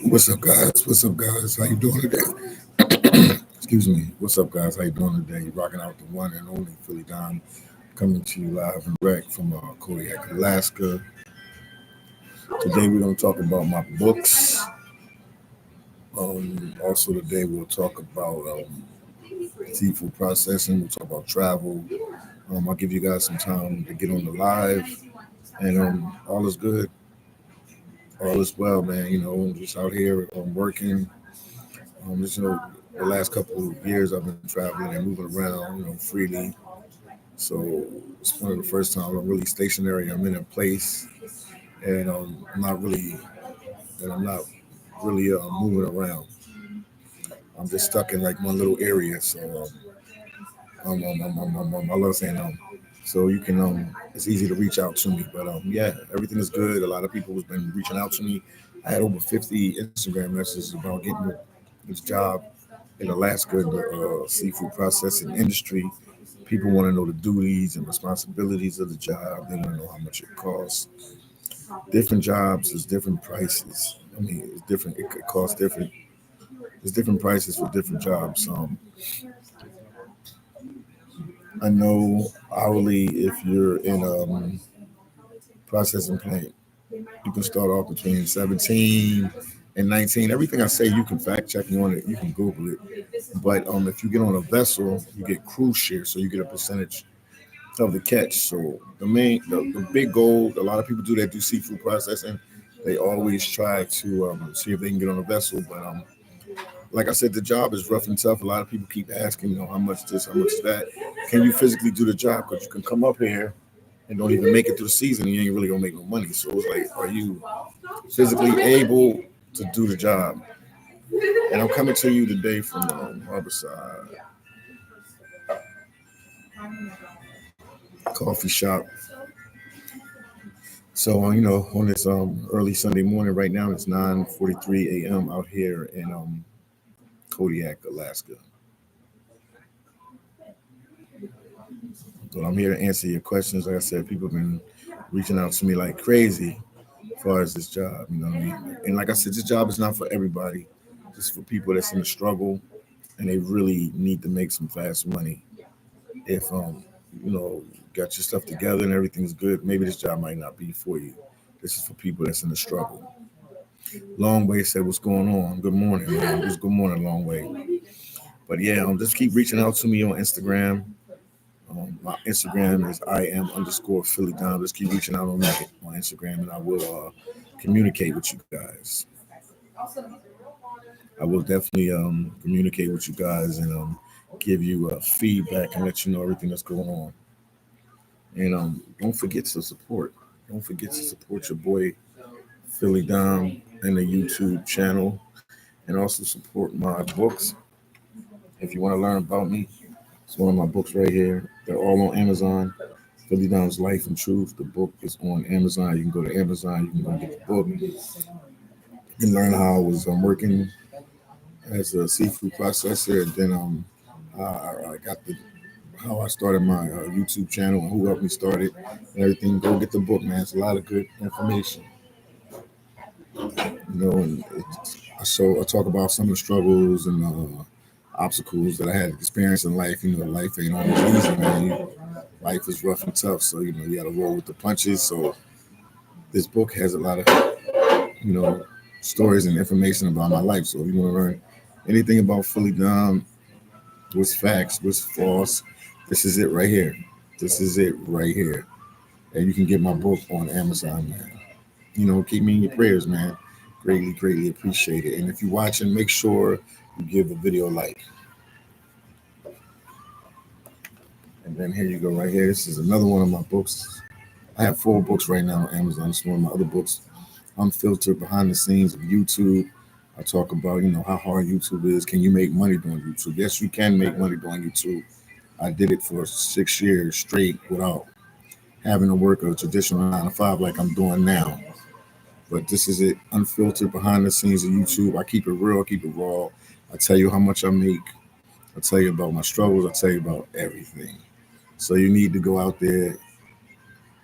What's up, guys? What's up, guys? How you doing today? Excuse me. What's up, guys? How you doing today? Rocking out the one and only Philly Dom, coming to you live and direct from Kodiak, Alaska. Today we're going to talk about my books. Also today we'll talk about seafood processing. We'll talk about travel. I'll give you guys some time to get on the live, and all is good. All is well, man. I'm just out here working. Just the last couple of years I've been traveling and moving around, freely. So it's one of the first times I'm really stationary. I'm in a place, and I'm not really moving around. I'm just stuck in like one little area. So I love saying so you can it's easy to reach out to me. But yeah, everything is good. A lot of people have been reaching out to me. I had over 50 Instagram messages about getting this job in Alaska, in the seafood processing industry. People want to know the duties and responsibilities of the job. They want to know how much it costs. Different jobs is different prices. I mean, it's different. It could cost different. There's different prices for different jobs. I know hourly if you're in a processing plant, you can start off between 17 and 19. Everything I say, you can fact check me on it. You can Google it. But if you get on a vessel, you get cruise share, so you get a percentage of the catch. So the big goal, a lot of people that do seafood processing, they always try to see if they can get on a vessel. But like I said, the job is rough and tough. A lot of people keep asking, how much this, how much that. Can you physically do the job? Because you can come up here and don't even make it through the season, and you ain't really gonna make no money. So it's like, are you physically able to do the job? And I'm coming to you today from Harborside coffee shop. So on this early Sunday morning, right now it's 9:43 a.m. out here in Kodiak, Alaska. But I'm here to answer your questions. Like I said, people have been reaching out to me like crazy as far as this job. You know what I mean? And like I said, this job is not for everybody. Just for people that's in the struggle and they really need to make some fast money. If got your stuff together and everything's good, maybe this job might not be for you. This is for people that's in the struggle. Long Way said, "What's going on? Good morning, man. Just good morning, Long Way." But yeah, just keep reaching out to me on Instagram. My Instagram is IM_phillydom. Just keep reaching out on me on Instagram, and I will communicate with you guys. I will definitely communicate with you guys and give you feedback and let you know everything that's going on. And don't forget to support. Don't forget to support your boy Philly Dom and the YouTube channel, and also support my books. If you want to learn about me, it's one of my books right here. They're all on Amazon. Philly Dom's Life and Truth. The book is on Amazon. You can go to Amazon. You can go get the book and learn how I was working as a seafood processor, and then I got the how I started my YouTube channel and who helped me start it and everything. Go get the book, man. It's a lot of good information. And I talk about some of the struggles and obstacles that I had experienced in life. Life ain't always easy, man. Life is rough and tough, so you got to roll with the punches. So this book has a lot of stories and information about my life. So if you want to learn anything about Philly Dom, what's facts, what's false, this is it right here. This is it right here. And you can get my book on Amazon, man. Keep me in your prayers, man. Greatly, greatly appreciate it. And if you're watching, make sure you give the video a like. And then here you go right here. This is another one of my books. I have 4 books right now on Amazon. It's one of my other books. Unfiltered behind the scenes of YouTube. I talk about, how hard YouTube is. Can you make money doing YouTube? Yes, you can make money doing YouTube. I did it for 6 years straight without having to work a traditional 9 to 5 like I'm doing now. But this is it, unfiltered behind the scenes of YouTube. I keep it real, I keep it raw. I tell you how much I make. I tell you about my struggles. I tell you about everything. So you need to go out there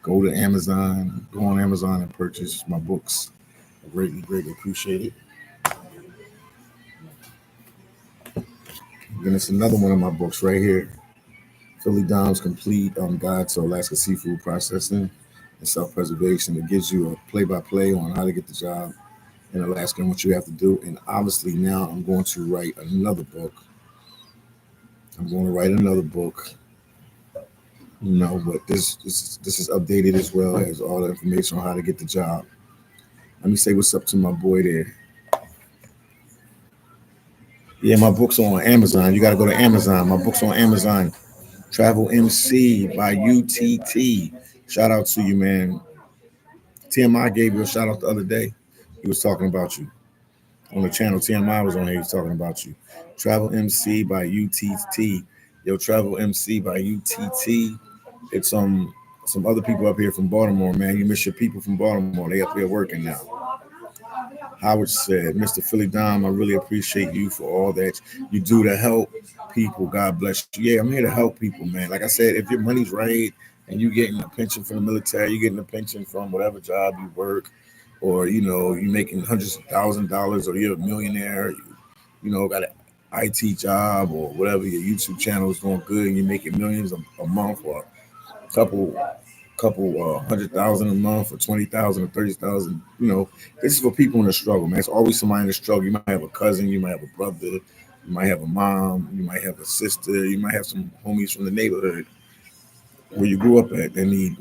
Go to Amazon, go on Amazon and purchase my books. I greatly, greatly appreciate it. Then it's another one of my books right here. Philydom's Complete Guide to Alaska Seafood Processing and Self-Preservation. It gives you a play-by-play on how to get the job in Alaska and what you have to do. And obviously now I'm going to write another book. But this is updated as well as all the information on how to get the job. Let me say what's up to my boy there. Yeah, my book's on Amazon. You got to go to Amazon. My book's on Amazon. Travel MC by UTT. Shout out to you, man. TMI gave you a shout out the other day. He was talking about you on the channel. TMI was on here. He was talking about you. Travel MC by UTT. Yo, Travel MC by UTT. It's some other people up here from Baltimore, man. You miss your people from Baltimore. They up here working now. Howard said, Mr. Phillydom, I really appreciate you for all that you do to help people. God bless you. Yeah, I'm here to help people, man. Like I said, if your money's right and you're getting a pension from the military, you're getting a pension from whatever job you work, or you're making hundreds of $1,000s, or you're a millionaire, got an IT job or whatever, your YouTube channel is doing good and you're making millions a month, or a couple 100,000 a month, or 20,000 or 30,000. This is for people in the struggle, man. It's always somebody in the struggle. You might have a cousin, you might have a brother, you might have a mom, you might have a sister, you might have some homies from the neighborhood where you grew up at. They need,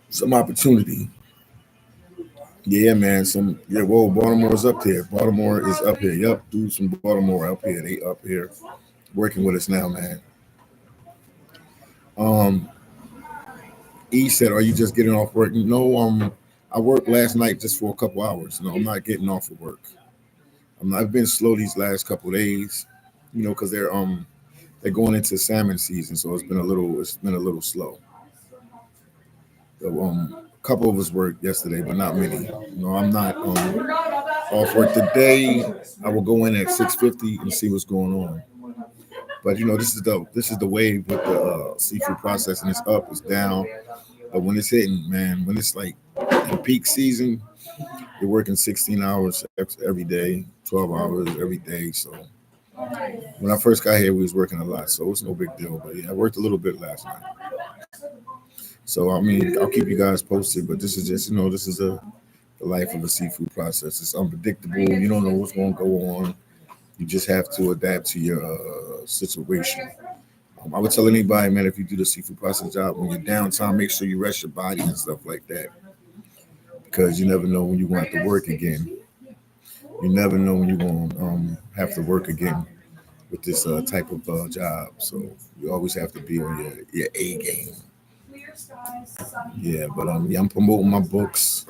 some opportunity. Yeah, man. Whoa, Baltimore is up there. Baltimore is up here. Yup, dudes from Baltimore up here. They up here working with us now, man. Um, E said, "Are you just getting off work?" No, I worked last night just for a couple hours. No, I'm not getting off of work. I've been slow these last couple of days, because they're going into salmon season, so it's been a little slow. So a couple of us worked yesterday, but not many. No, I'm not off work today. I will go in at 6:50 and see what's going on. But this is the wave with the seafood processing. It's up, it's down. But when it's hitting, man, when it's like in peak season, you're working 16 hours every day, 12 hours every day. So when I first got here, we was working a lot, so it's no big deal. But yeah, I worked a little bit last night. So I mean, I'll keep you guys posted. But this is just, this is the life of a seafood process. It's unpredictable. You don't know what's going to go on. You just have to adapt to your situation. I would tell anybody, man, if you do the seafood processing job, when you're downtime, make sure you rest your body and stuff like that, because you never know when you're going to have to work again. You never know when you're going to have to work again with this type of job. So you always have to be on your A game. Yeah, but yeah, I'm promoting my books.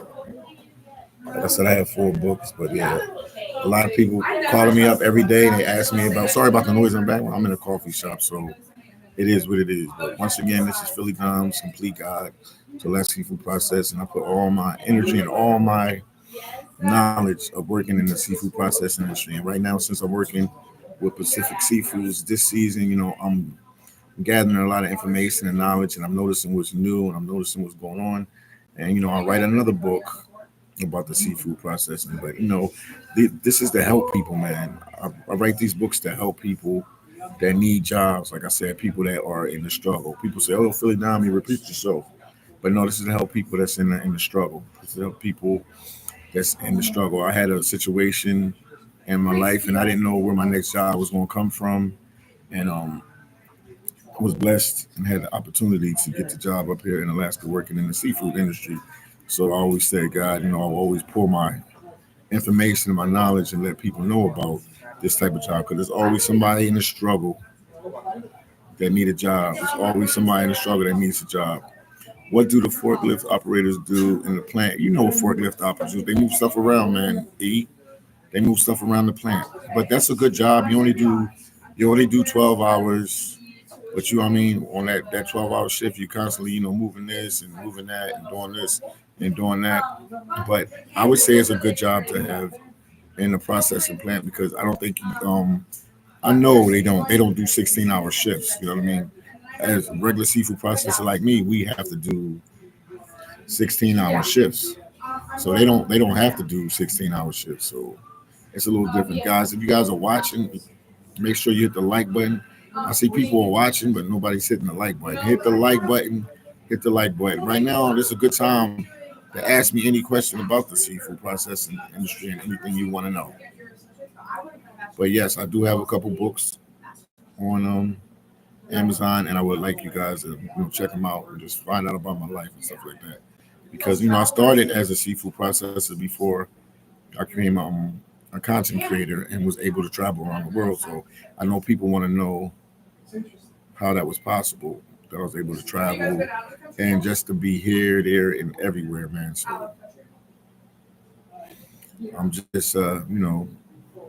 Like I said, I have 4 books, but yeah, a lot of people calling me up every day and they ask me about. Sorry about the noise in the background. I'm in a coffee shop, so it is what it is. But once again, this is Philydom's Complete Guide to Alaska Seafood Processing. I put all my energy and all my knowledge of working in the seafood processing industry. And right now, since I'm working with Pacific Seafoods this season, I'm gathering a lot of information and knowledge, and I'm noticing what's new and I'm noticing what's going on. And I'll write another book about the seafood processing. But this is to help people, man. I write these books to help people that need jobs. Like I said, people that are in the struggle. People say, "Oh, Philly, you repeat yourself." But no, this is to help people that's in the struggle. This is to help people that's in the struggle. I had a situation in my life, and I didn't know where my next job was going to come from, and I was blessed and had the opportunity to get the job up here in Alaska working in the seafood industry. So I always said, God, I'll always pour my information and my knowledge and let people know about this type of job, because there's always somebody in the struggle that need a job. There's always somebody in the struggle that needs a job. What do the forklift operators do in the plant? You know what forklift operators do. They move stuff around, man. They move stuff around the plant. But that's a good job. You only do 12 hours. But on that 12-hour shift, you constantly, moving this and moving that and doing this and doing that. But I would say it's a good job to have in the processing plant, because I don't think I know they don't do 16-hour shifts. You know what I mean? as a regular seafood processor like me, we have to do 16-hour shifts. So they don't have to do 16-hour shifts. So it's a little different, guys. If you guys are watching, make sure you hit the like button. I see people are watching, but nobody's hitting the like button. Hit the like button. Hit the like button. Right now, this is a good time to ask me any question about the seafood processing industry and anything you want to know. But yes, I do have a couple books on Amazon, and I would like you guys to check them out and just find out about my life and stuff like that. Because I started as a seafood processor before I became a content creator and was able to travel around the world. So I know people want to know how that was possible, that I was able to travel and just to be here, there, and everywhere, man. So I'm just,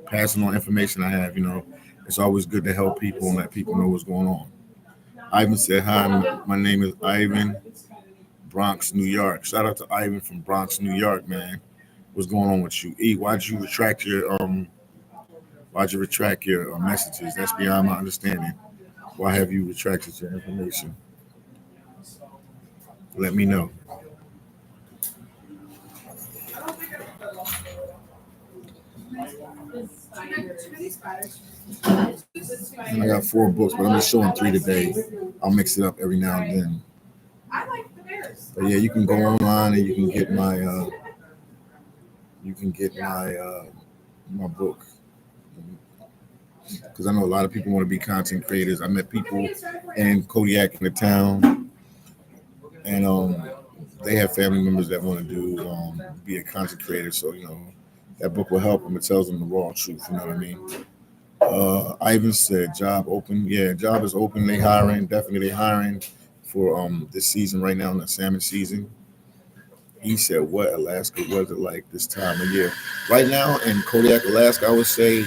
passing on information I have. It's always good to help people and let people know what's going on. Ivan said, hi, my name is Ivan, Bronx, New York. Shout out to Ivan from Bronx, New York, man. What's going on with you? E, why'd you retract your messages? That's beyond my understanding. Why have you retracted your information? Let me know. And I got 4 books, but I'm just showing 3 today. I'll mix it up every now and then. But yeah, you can go online and you can get my book, because I know a lot of people want to be content creators. I met people in Kodiak in the town, and they have family members that want to do be a content creator. So that book will help them. It tells them the raw truth. You know what I mean? Ivan said, "Job open." Yeah, job is open. They hiring, definitely hiring for this season right now in the salmon season. He said, "What Alaska was it like this time of year?" Right now in Kodiak, Alaska, I would say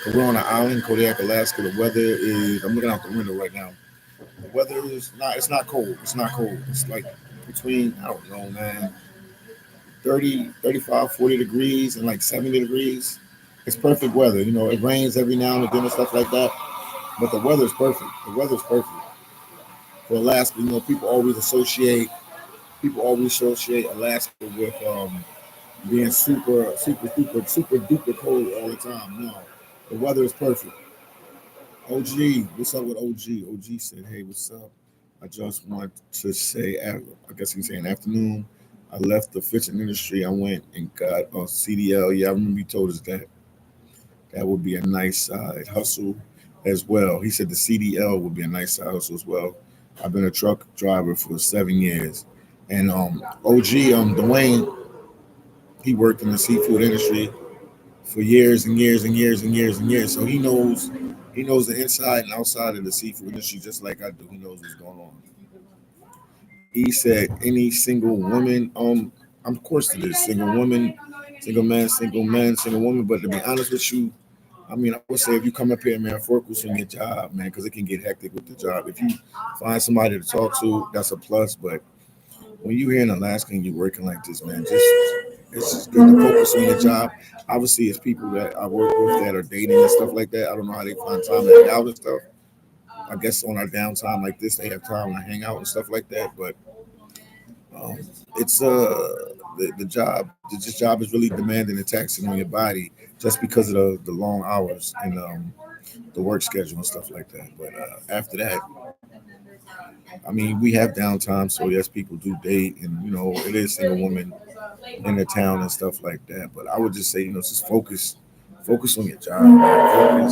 we're on an island, Kodiak, Alaska. The weather is. I'm looking out the window right now. The weather is not. It's not cold. It's not cold. It's like between, I don't know, man, 30, 35, 40 degrees and like 70 degrees. It's perfect weather. It rains every now and then and stuff like that. But the weather's perfect. The weather's perfect for Alaska. People always associate Alaska with being super, super, super, super duper cold all the time. No, the weather is perfect. OG, what's up with OG? OG said, "Hey, what's up? I just want to say, I guess he's saying afternoon. I left the fishing industry. I went and got a CDL. Yeah, I remember you told us that. That would be a nice side hustle as well." He said the CDL would be a nice side hustle as well. I've been a truck driver for 7 years. And OG, Dwayne, he worked in the seafood industry for years and years and years and years and years. So he knows the inside and outside of the seafood industry just like I do. He knows what's going on. He said, "Any single woman?" Of course it is. Single woman, single man, single man, single woman. But to be honest with you, I would say if you come up here, man, focus on your job, man, because it can get hectic with the job. If you find somebody to talk to, that's a plus. But when you're here in Alaska and you're working like this, man, it's just good to focus on your job. Obviously, it's people that I work with that are dating and stuff like that. I don't know how they find time to hang out and stuff. I guess on our downtime like this, they have time to hang out and stuff like that. But um, it's the job. This job is really demanding and taxing on your body just because of the long hours and the work schedule and stuff like that. But after that, we have downtime, so yes, people do date, and it is single women in the town and stuff like that. But I would just say, just focus on your job, man.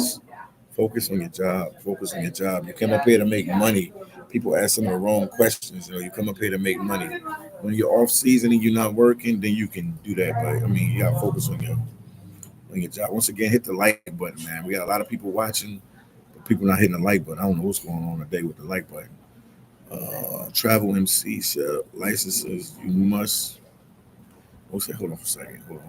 Focus on your job, focus on your job. You come up here to make money. People ask some of the wrong questions. You come up here to make money. When you're off season and you're not working, then you can do that. But you gotta focus on your job. Once again, hit the like button, man. We got a lot of people watching, but people not hitting the like button. I don't know what's going on today with the like button. Travel MC licenses, you must. Okay, hold on for a second. Hold on.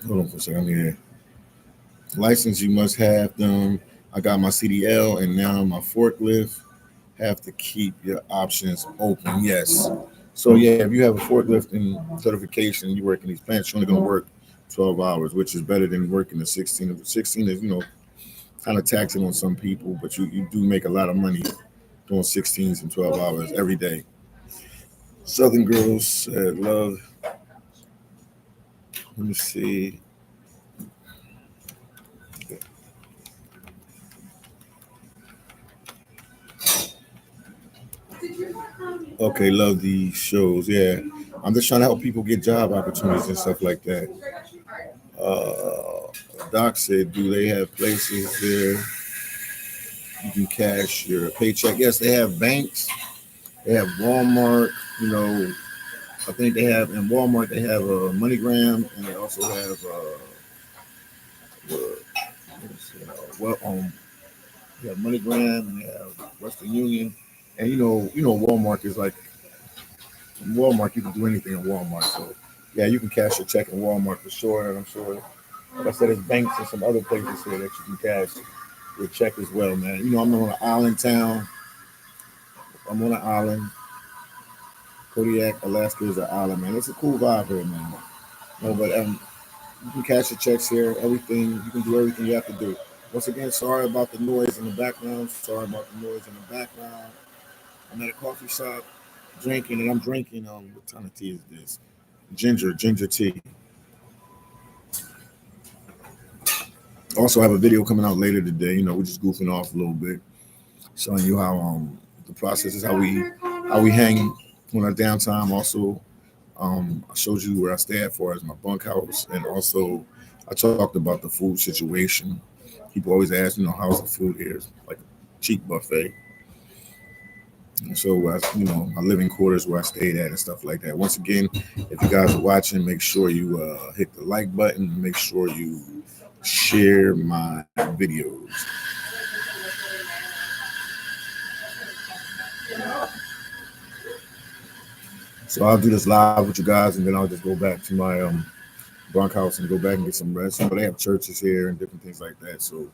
Hold on for a second. I'm here. License, you must have them. I got my CDL and now my forklift. Have to keep your options open. Yes. So yeah, if you have a forklifting certification, you work in these plants, you're only going to work 12 hours, which is better than working the 16. 16 is, kind of taxing on some people, but you do make a lot of money doing 16s and 12 hours every day. Southern Girls said, love. Let me see. Okay, love these shows. Yeah, I'm just trying to help people get job opportunities and stuff like that. Uh, Doc said, do they have places there you can cash your paycheck? Yes, they have banks. They have Walmart. You know, I think they have in Walmart. They have a MoneyGram, and they also have well, they have MoneyGram, and they have Western Union, and Walmart is like Walmart. You can do anything in Walmart. So yeah, you can cash your check in Walmart for sure. And I'm sure, like I said, there's banks and some other places here that you can cash your check as well, man. I'm on an island town. I'm on an island. Kodiak, Alaska is an island, man. It's a cool vibe here, man. No, but you can cash your checks here. Everything you can do, everything you have to do. Once again, sorry about the noise in the background. Sorry about the noise in the background. I'm at a coffee shop drinking, and I'm drinking. What kind of tea is this? Ginger tea. Also, I have a video coming out later today. We're just goofing off a little bit, showing you how the process is, how we hang on our downtime. Also, I showed you where I stay at far as my bunkhouse, and also I talked about the food situation. People always ask, how's the food here? It's like a cheap buffet. And so, my living quarters where I stayed at and stuff like that. Once again, if you guys are watching, make sure you hit the like button. Make sure you share my videos. So I'll do this live with you guys, and then I'll just go back to my bunkhouse and go back and get some rest. They have churches here and different things like that. So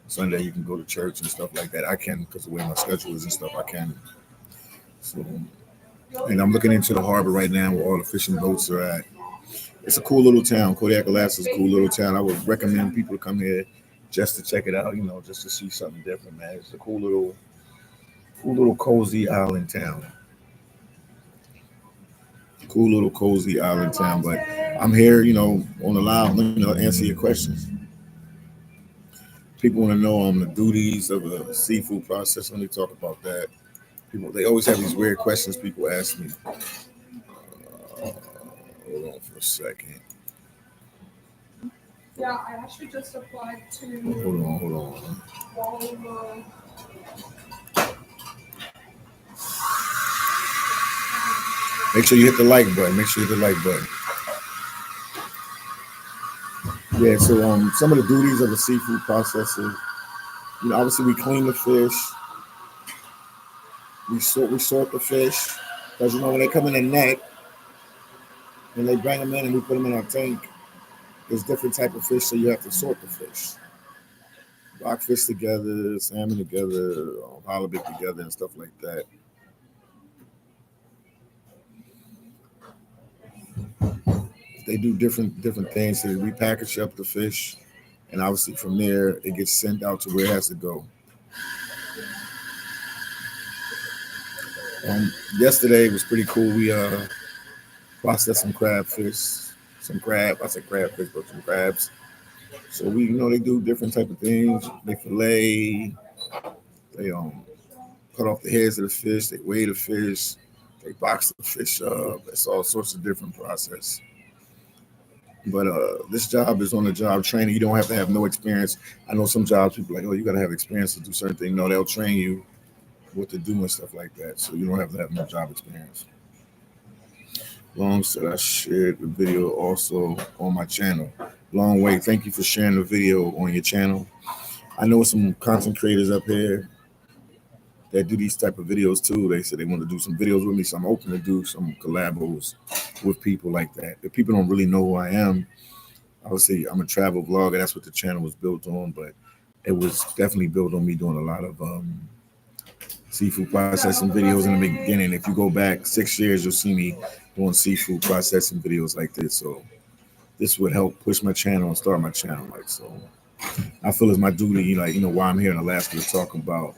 Sunday you can go to church and stuff like that. I can, because the way my schedule is and stuff, I can. So, and I'm looking into the harbor right now where all the fishing boats are at. It's a cool little town. Kodiak, Alaska is a cool little town. I would recommend people to come here just to check it out. Just to see something different, man. It's a cool little cozy island town. Cool little cozy island town. But I'm here, on the live, answer your questions. People want to know the duties of a seafood process. Let me talk about that. They always have these weird questions people ask me. Hold on for a second. Yeah, I actually just applied to. Hold on. Make sure you hit the like button. Yeah, so some of the duties of a seafood processor, obviously we clean the fish, we sort the fish, because when they come in a net, when they bring them in and we put them in our tank, there's different type of fish, so you have to sort the fish. Rockfish together, salmon together, halibut together, and stuff like that. They do different things. So we package up the fish, and obviously from there it gets sent out to where it has to go. Yesterday was pretty cool. We processed some crabfish, I said crabfish, but some crabs. So they do different type of things. They fillet, they cut off the heads of the fish, they weigh the fish, they box the fish up. It's all sorts of different process. But this job is on the job training. You don't have to have no experience. I know some jobs people are like, oh, you got to have experience to do certain things. No, they'll train you what to do and stuff like that. So you don't have to have no job experience. Long said I shared the video also on my channel. Long way. Thank you for sharing the video on your channel. I know some content creators up here that do these type of videos too. They said they want to do some videos with me, so I'm open to do some collabos with people like that. If people don't really know who I am, I would say I'm a travel vlogger. That's what the channel was built on, but it was definitely built on me doing a lot of seafood processing videos in the beginning. If you go back 6 years, you'll see me doing seafood processing videos like this. So this would help push my channel and start my channel. Like so, I feel it's my duty, like why I'm here in Alaska to talk about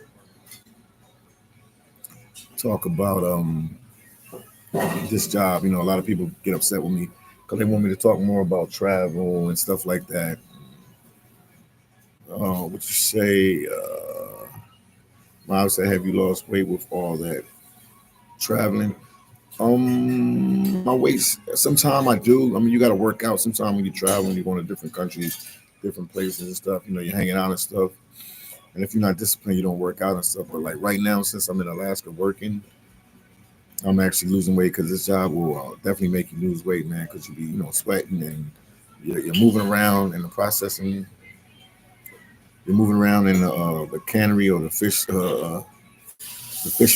this job. A lot of people get upset with me because they want me to talk more about travel and stuff like that. What you say? Mom said, "Have you lost weight with all that traveling?" My weight. Sometimes I do. I mean, you got to work out. Sometimes when you travel, when you're going to different countries, different places and stuff. You're hanging out and stuff. And if you're not disciplined, you don't work out and stuff. But like right now, since I'm in Alaska working, I'm actually losing weight because this job will definitely make you lose weight, man. Because you be, sweating and you're moving around in the processing. You're moving around in the cannery or the fish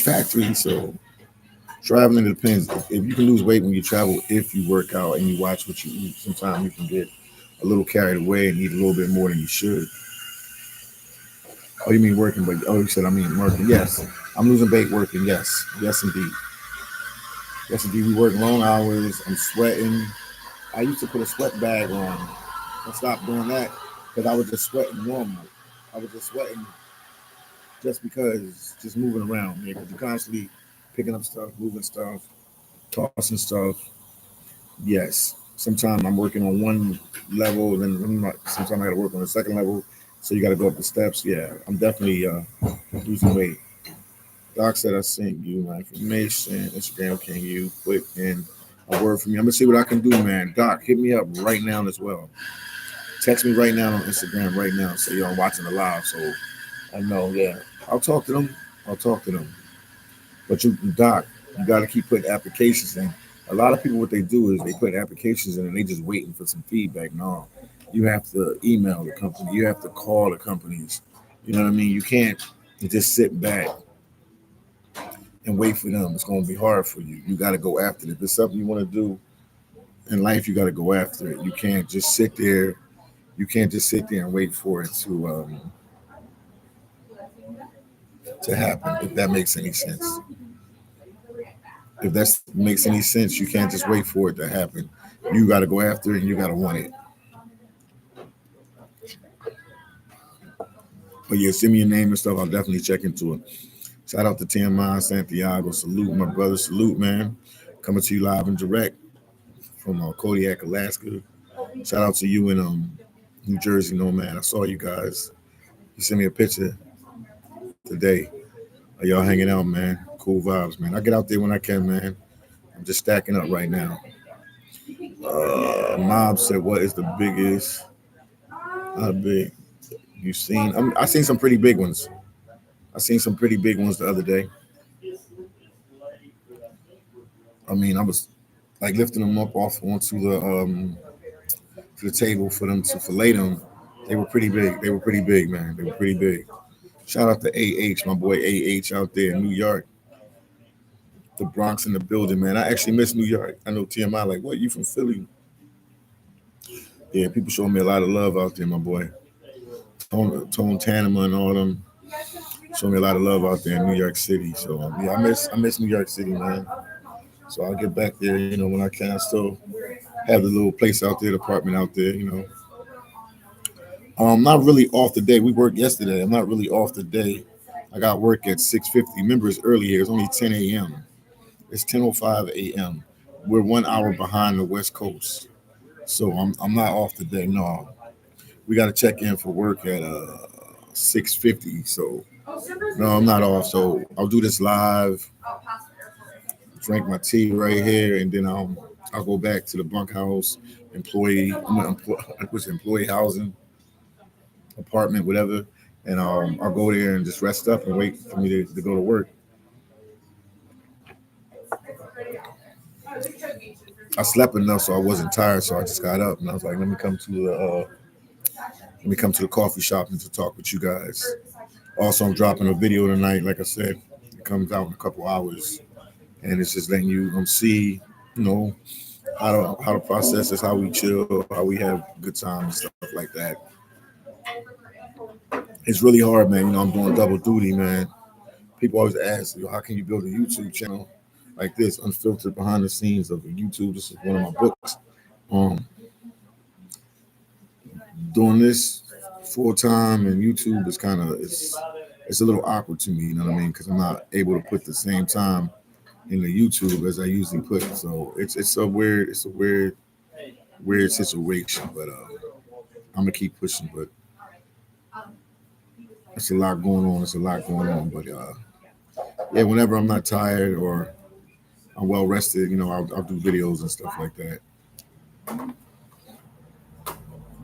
factory. So traveling, it depends. If you can lose weight when you travel, if you work out and you watch what you eat, sometimes you can get a little carried away and eat a little bit more than you should. Oh, you mean working? But you said I mean working. Yes, I'm losing weight working. Yes, yes indeed. Yes indeed. We work long hours. I'm sweating. I used to put a sweat bag on. I stopped doing that because I was just sweating normal. I was just sweating just because just moving around. Because you're constantly picking up stuff, moving stuff, tossing stuff. Yes. Sometimes I'm working on one level, then sometimes I got to work on the second level. So you got to go up the steps. Yeah, I'm definitely losing weight. Doc said I sent you my information. Instagram, can you put in a word for me? I'm gonna see what I can do, man. Doc, hit me up right now as well. Text me right now on Instagram right now. Say yo, I'm watching the live, so I know. Yeah, I'll talk to them. I'll talk to them. But Doc, you got to keep putting applications in. A lot of people, what they do is they put applications in and they just waiting for some feedback. No, you have to email the company. You have to call the companies. You know what I mean? You can't just sit back and wait for them. It's going to be hard for you. You got to go after it. If it's something you want to do in life, you got to go after it. You can't just sit there. You can't just sit there and wait for it to happen. If that makes any sense. If that makes any sense, you can't just wait for it to happen. You got to go after it and you got to want it. But yeah, send me your name and stuff. I'll definitely check into it. Shout out to TMI Santiago. Salute, my brother. Salute, man. Coming to you live and direct from Kodiak, Alaska. Shout out to you in New Jersey. No, man. I saw you guys. You sent me a picture today. Y'all hanging out, man. Cool vibes, man. I get out there when I can, man. I'm just stacking up right now. Mob said, "What is the biggest? How big you seen? I seen some pretty big ones. I seen some pretty big ones the other day. I mean, I was like lifting them up off onto the table for them to fillet them. They were pretty big. They were pretty big, man. They were pretty big. Shout out to AH, my boy AH out there in New York, the Bronx in the building, man. I actually miss New York. I know TMI like, what? You from Philly? Yeah, people showing me a lot of love out there, my boy. Tone Tanema and all them showing me a lot of love out there in New York City. So yeah, I miss New York City, man. So I'll get back there, when I can. I still have the little place out there, the apartment out there. Not really off the day. We worked yesterday. I'm not really off the day. I got work at 6:50. Remember, it's early here. It's only 10 a.m. It's 10:05 a.m. We're 1 hour behind the West Coast. So I'm not off the day. No, we got to check in for work at 6:50. So no, I'm not off. So I'll do this live, drink my tea right here, and then I'll go back to the bunkhouse, employee housing, apartment, whatever, and I'll go there and just rest up and wait for me to go to work. I slept enough so I wasn't tired, so I just got up and I was like, let me come to the coffee shop and to talk with you guys. Also, I'm dropping a video tonight. Like I said, it comes out in a couple hours, and it's just letting you see, how to process this, how we chill, how we have good time and stuff like that. It's really hard, man. I'm doing double duty, man. People always ask, how can you build a YouTube channel like this, unfiltered behind the scenes of YouTube? This is one of my books. Um, Doing this full time and YouTube is kind of it's a little awkward to me. You know what I mean? Because I'm not able to put the same time in the YouTube as I usually put. So it's a weird situation. But I'm gonna keep pushing. But it's a lot going on. It's a lot going on. But yeah, whenever I'm not tired or I'm well rested, I'll do videos and stuff like that.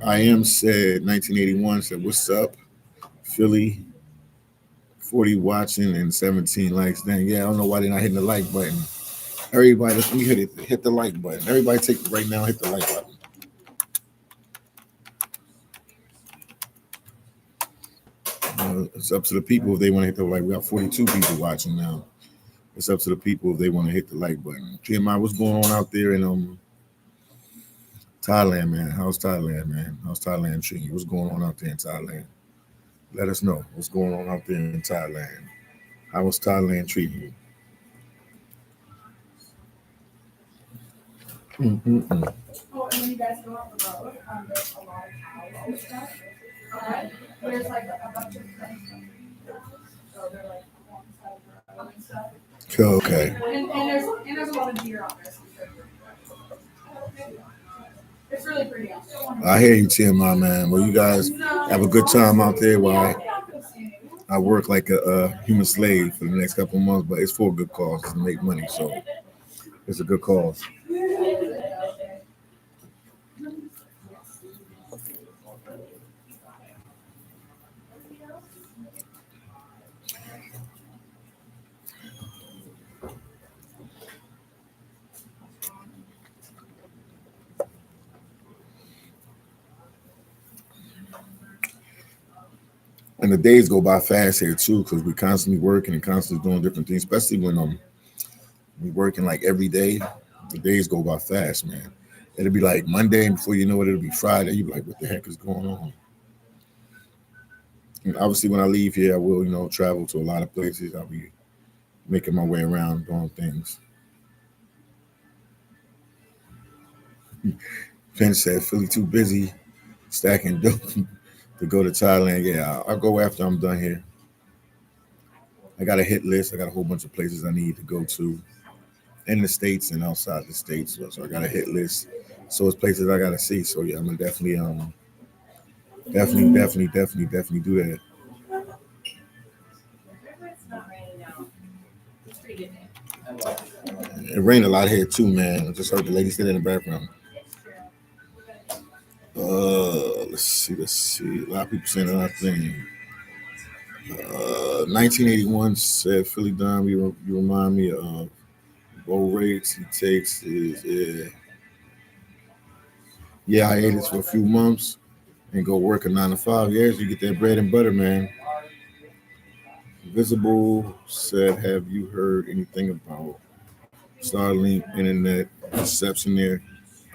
I am said 1981 said, "What's up, Philly? 40 watching and 17 likes." Dang, yeah, I don't know why they're not hitting the like button. Everybody, let's hit the like button. Everybody, take it right now. Hit the like button. It's up to the people if they want to hit the like. We got 42 people watching now. It's up to the people if they want to hit the like button. GMI, what's going on out there in Thailand, man? How's Thailand, man? How's Thailand treating you? What's going on out there in Thailand? Let us know what's going on out there in Thailand. How is Thailand treating you? Mm-mm-mm. Oh, and when you guys go on the road, there's a lot of cows and stuff. There's like a bunch of things. So they're like alongside the road and stuff. Okay. And there's a lot of deer on this. It's really pretty out there. I hear you, TMI, man. Well, you guys have a good time out there while I work like a human slave for the next couple of months, but it's for a good cause. It's to make money, so it's a good cause. And the days go by fast here too, because we're constantly working and constantly doing different things, especially when we're working like every day. The days go by fast, man. It'll be like Monday, and before you know it, it'll be Friday. You'll be like, what the heck is going on? And obviously, when I leave here, I will, travel to a lot of places. I'll be making my way around doing things. Penn said, Philly too busy stacking dope to go to Thailand. Yeah, I'll go after I'm done here. I got a hit list. I got a whole bunch of places I need to go to in the States and outside the States. So I got a hit list. So it's places I got to see. So yeah, I'm going to definitely do that. It rained a lot here too, man. I just heard the lady say that in the background. Let's see. A lot of people saying a lot of things. 1981 said, phillydom, you remind me of low rates he takes is, yeah, I ate this for a few months and go work a 9 to 5 years. You get that bread and butter, man. Visible said, have you heard anything about Starlink internet reception there?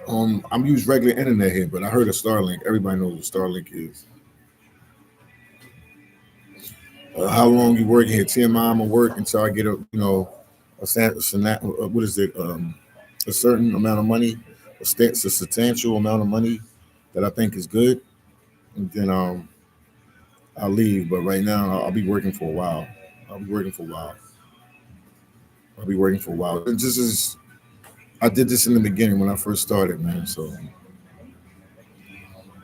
I'm using regular internet here, but I heard of Starlink. Everybody knows what Starlink is. How long you working here? 10 I'm gonna work until I get a certain amount of money, a substantial amount of money that I think is good, and then I'll leave. But right now I'll be working for a while. And this is I did this in the beginning when I first started, man. So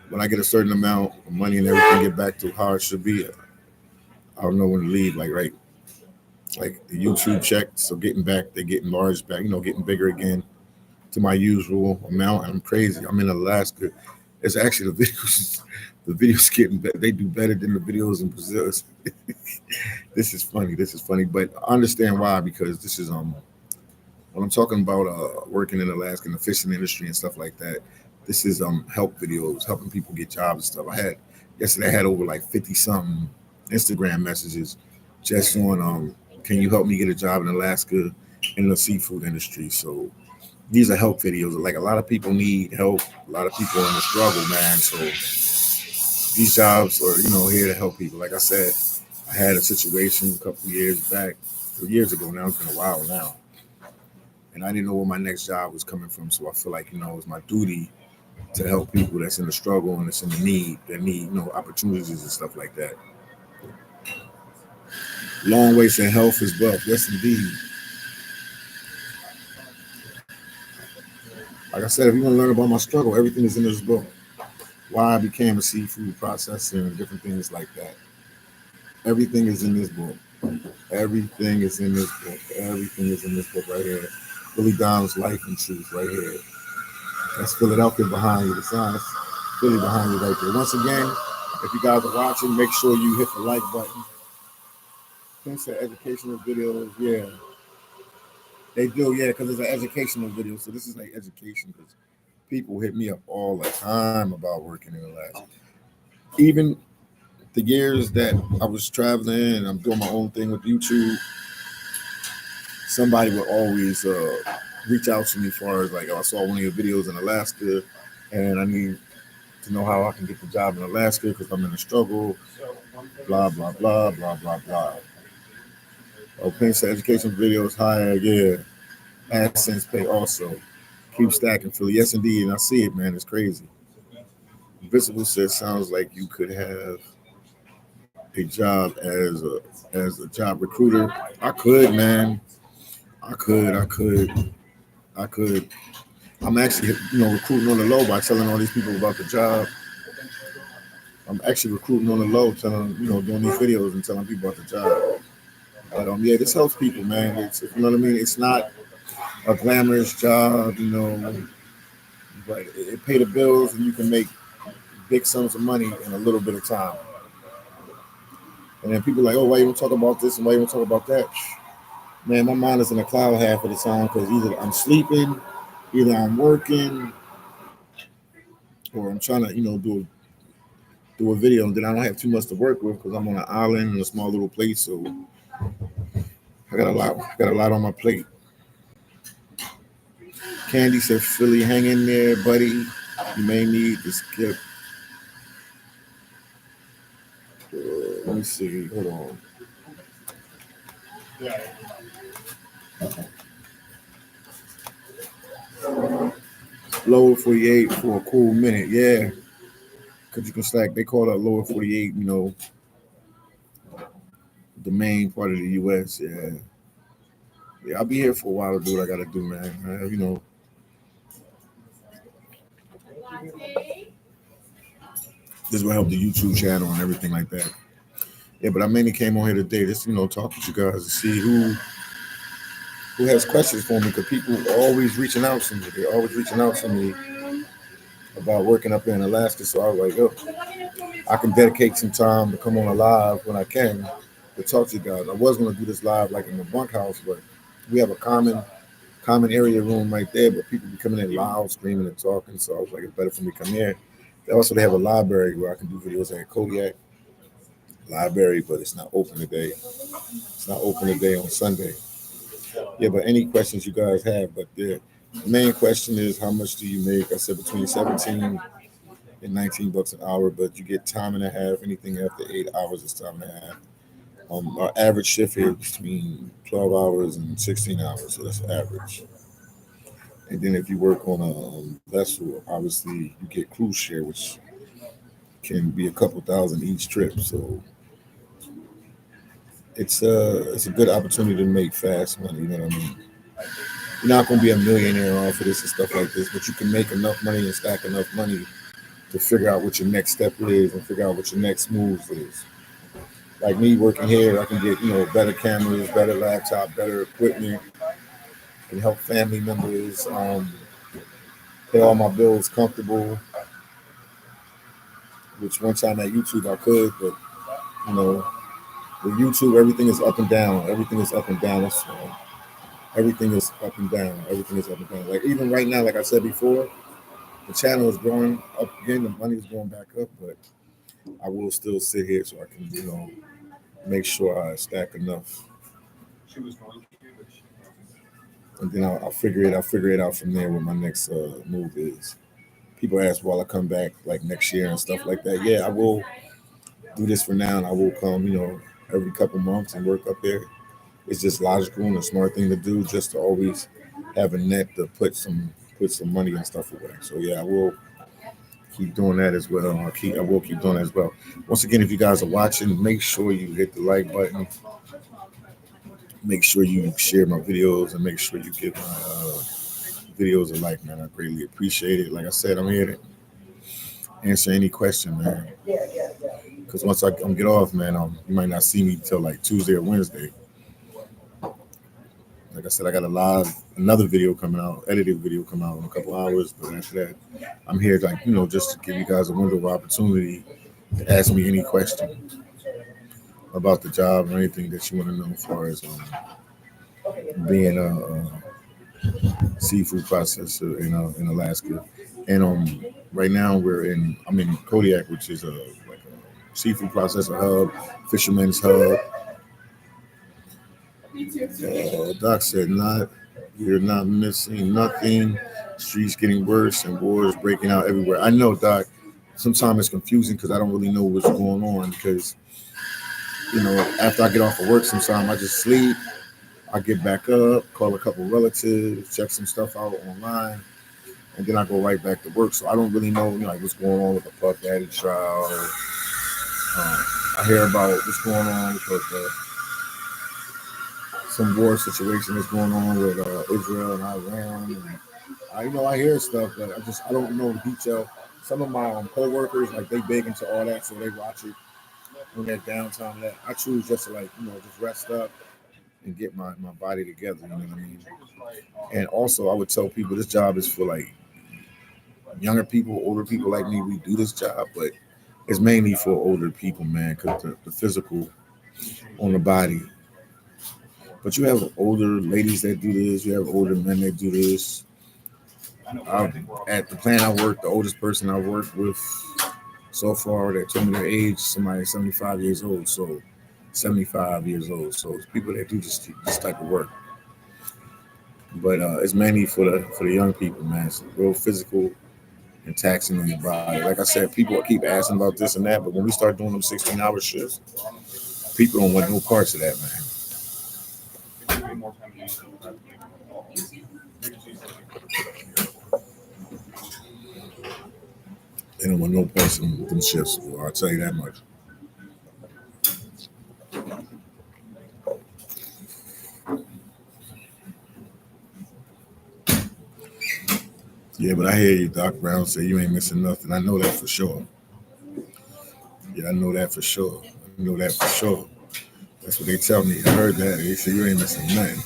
when I get a certain amount of money and everything get back to how it should be, I don't know when to leave. Like the YouTube check, so they're getting large back, getting bigger again to my usual amount. I'm crazy. I'm in Alaska. It's actually the videos getting better. They do better than the videos in Brazil. This is funny, but I understand why, because this is when I'm talking about working in Alaska in the fishing industry and stuff like that. This is help videos, helping people get jobs and stuff. Yesterday I had over like 50 something Instagram messages just on can you help me get a job in Alaska in the seafood industry. So these are help videos. Like, a lot of people need help. A lot of people are in the struggle, man. So these jobs are, here to help people. Like I said, I had a situation a couple of years back, years ago now. It's been a while now, and I didn't know where my next job was coming from. So I feel like it's my duty to help people that's in the struggle and that's in the need, that need opportunities and stuff like that. Long way saying health is wealth. Yes, indeed. Like I said, if you want to learn about my struggle, everything is in this book. Why I became a seafood processor and different things like that. Everything is in this book. Everything is in this book. Everything is in this book right here. Phillydom's Life and Truth right here. That's Philadelphia behind you. The sign Philly behind you right there. Once again, if you guys are watching, make sure you hit the like button. Thanks for educational videos. Yeah, they do. Yeah, because it's an educational video. So this is like education because people hit me up all the time about working in Alaska. Even the years that I was traveling and I'm doing my own thing with YouTube, somebody would always reach out to me as far as like, oh, I saw one of your videos in Alaska and I need to know how I can get the job in Alaska because I'm in a struggle, blah, blah, blah, blah, blah, blah. Oh, thanks to education videos higher, yeah. AdSense pay also. Keep stacking, Philly. Yes, indeed. And I see it, man. It's crazy. Visible says, sounds like you could have a job as a job recruiter. I could, man. I could. I'm actually, recruiting on the low by telling all these people about the job. I'm actually recruiting on the low, telling, doing these videos and telling people about the job. But yeah, this helps people, man. It's, you know what I mean? It's not a glamorous job, but it pay the bills and you can make big sums of money in a little bit of time. And then people are like, oh, why you don't talk about this and why you don't talk about that? Man, my mind is in a cloud half of the time because either I'm sleeping, either I'm working, or I'm trying to, do a video, and then I don't have too much to work with because I'm on an island in a small little place. So I got a lot on my plate. Candy said, Philly, hang in there, buddy. You may need to skip. Let me see. Hold on. Lower 48 for a cool minute. Yeah. Because you can stack. They call that lower 48, the main part of the U.S. Yeah. Yeah, I'll be here for a while to do what I got to do, man. This will help the YouTube channel and everything like that. Yeah, but I mainly came on here today just, talk with you guys to see who has questions for me, because people are always reaching out to me. They're always reaching out to me about working up there in Alaska. So I was like, oh, I can dedicate some time to come on a live when I can to talk to you guys. I was going to do this live like in the bunkhouse, but we have a common area room right there, but people be coming in loud, screaming and talking. So I was like, it's better for me to come here. They have a library where I can do videos at Kodiak library, but it's not open today. It's not open today on Sunday. Yeah, but any questions you guys have, but the main question is, how much do you make? I said between 17 and 19 bucks an hour, but you get time and a half. Anything after 8 hours is time and a half. Our average shift here is between 12 hours and 16 hours, so that's average. And then if you work on a vessel, obviously you get cruise share, which can be a couple thousand each trip. So it's a good opportunity to make fast money. You know what I mean? You're not going to be a millionaire off of this and stuff like this, but you can make enough money and stack enough money to figure out what your next step is and figure out what your next moves is. Like me working here, I can get better cameras, better laptop, better equipment. Can help family members, pay all my bills comfortable. Which one time at YouTube I could, but with YouTube everything is up and down. Everything is up and down. Everything is up and down. Everything is up and down. Like even right now, like I said before, the channel is growing up again. The money is going back up, but I will still sit here so I can, make sure I stack enough. And then I'll figure it. I'll figure it out from there what my next move is. People ask, "Will I come back like next year and stuff like that?" Yeah, I will do this for now, and I will come, every couple months and work up there. It's just logical and a smart thing to do, just to always have a net to put some money and stuff away. So yeah, I will keep doing that as well. I will keep doing that as well. Once again, if you guys are watching, make sure you hit the like button. Make sure you share my videos and make sure you give my videos a like, man. I greatly appreciate it. Like I said, I'm here to answer any question, man. Because once I get off, man, you might not see me till like Tuesday or Wednesday. Like I said, I got another video coming out, edited video coming out in a couple hours. But after that, I'm here, like, just to give you guys a window of opportunity to ask me any question about the job or anything that you want to know as far as being a seafood processor in Alaska. And right now I'm in Kodiak, which is like a seafood processor hub, fisherman's hub. Doc said, you're not missing nothing. Streets getting worse and wars breaking out everywhere. I know, Doc. Sometimes it's confusing because I don't really know what's going on. Because after I get off of work, sometimes I just sleep. I get back up, call a couple relatives, check some stuff out online, and then I go right back to work. So I don't really know, like what's going on with the Puff Daddy trial. I hear about what's going on with some war situation that's going on with Israel and Iran. And I hear stuff, but I don't know the detail. Some of my co-workers, like, they big into all that, so they watch it on their downtime. That I choose just to, like, just rest up and get my body together. You know what I mean? And also, I would tell people this job is for like younger people, older people like me. We do this job, but it's mainly for older people, man, because the physical on the body. But you have older ladies that do this. You have older men that do this. At the plant I work, the oldest person I worked with so far that told me their age, somebody 75 years old. So 75 years old. So it's people that do this type of work. But it's mainly for the young people, man. It's real physical and taxing on your body. Like I said, people keep asking about this and that, but when we start doing them 16-hour shifts, people don't want no parts of that, man. They don't want no parts of them shifts. Well, I'll tell you that much. Yeah, but I hear you, Doc Brown, say you ain't missing nothing. I know that for sure. Yeah, I know that for sure. I know that for sure. That's what they tell me. I heard that. They say you ain't missing nothing.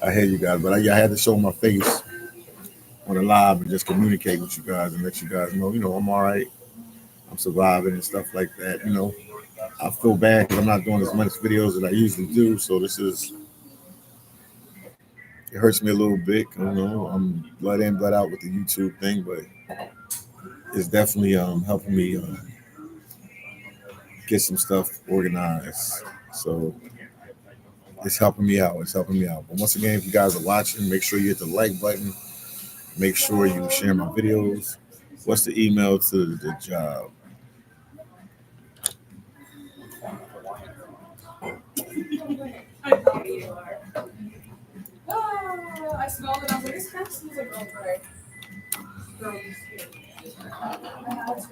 I hear you guys, but I had to show my face on the live and just communicate with you guys and let you guys know, I'm all right. I'm surviving and stuff like that. I feel bad because I'm not doing as much videos as I usually do. So it hurts me a little bit. I'm blood in, blood out with the YouTube thing, but it's definitely helping me get some stuff organized. So it's helping me out. It's helping me out. But once again, if you guys are watching, make sure you hit the like button. Make sure you share my videos. What's the email to the job? I smelled it. I was like, this kind of smells like Earl Grey. I had to.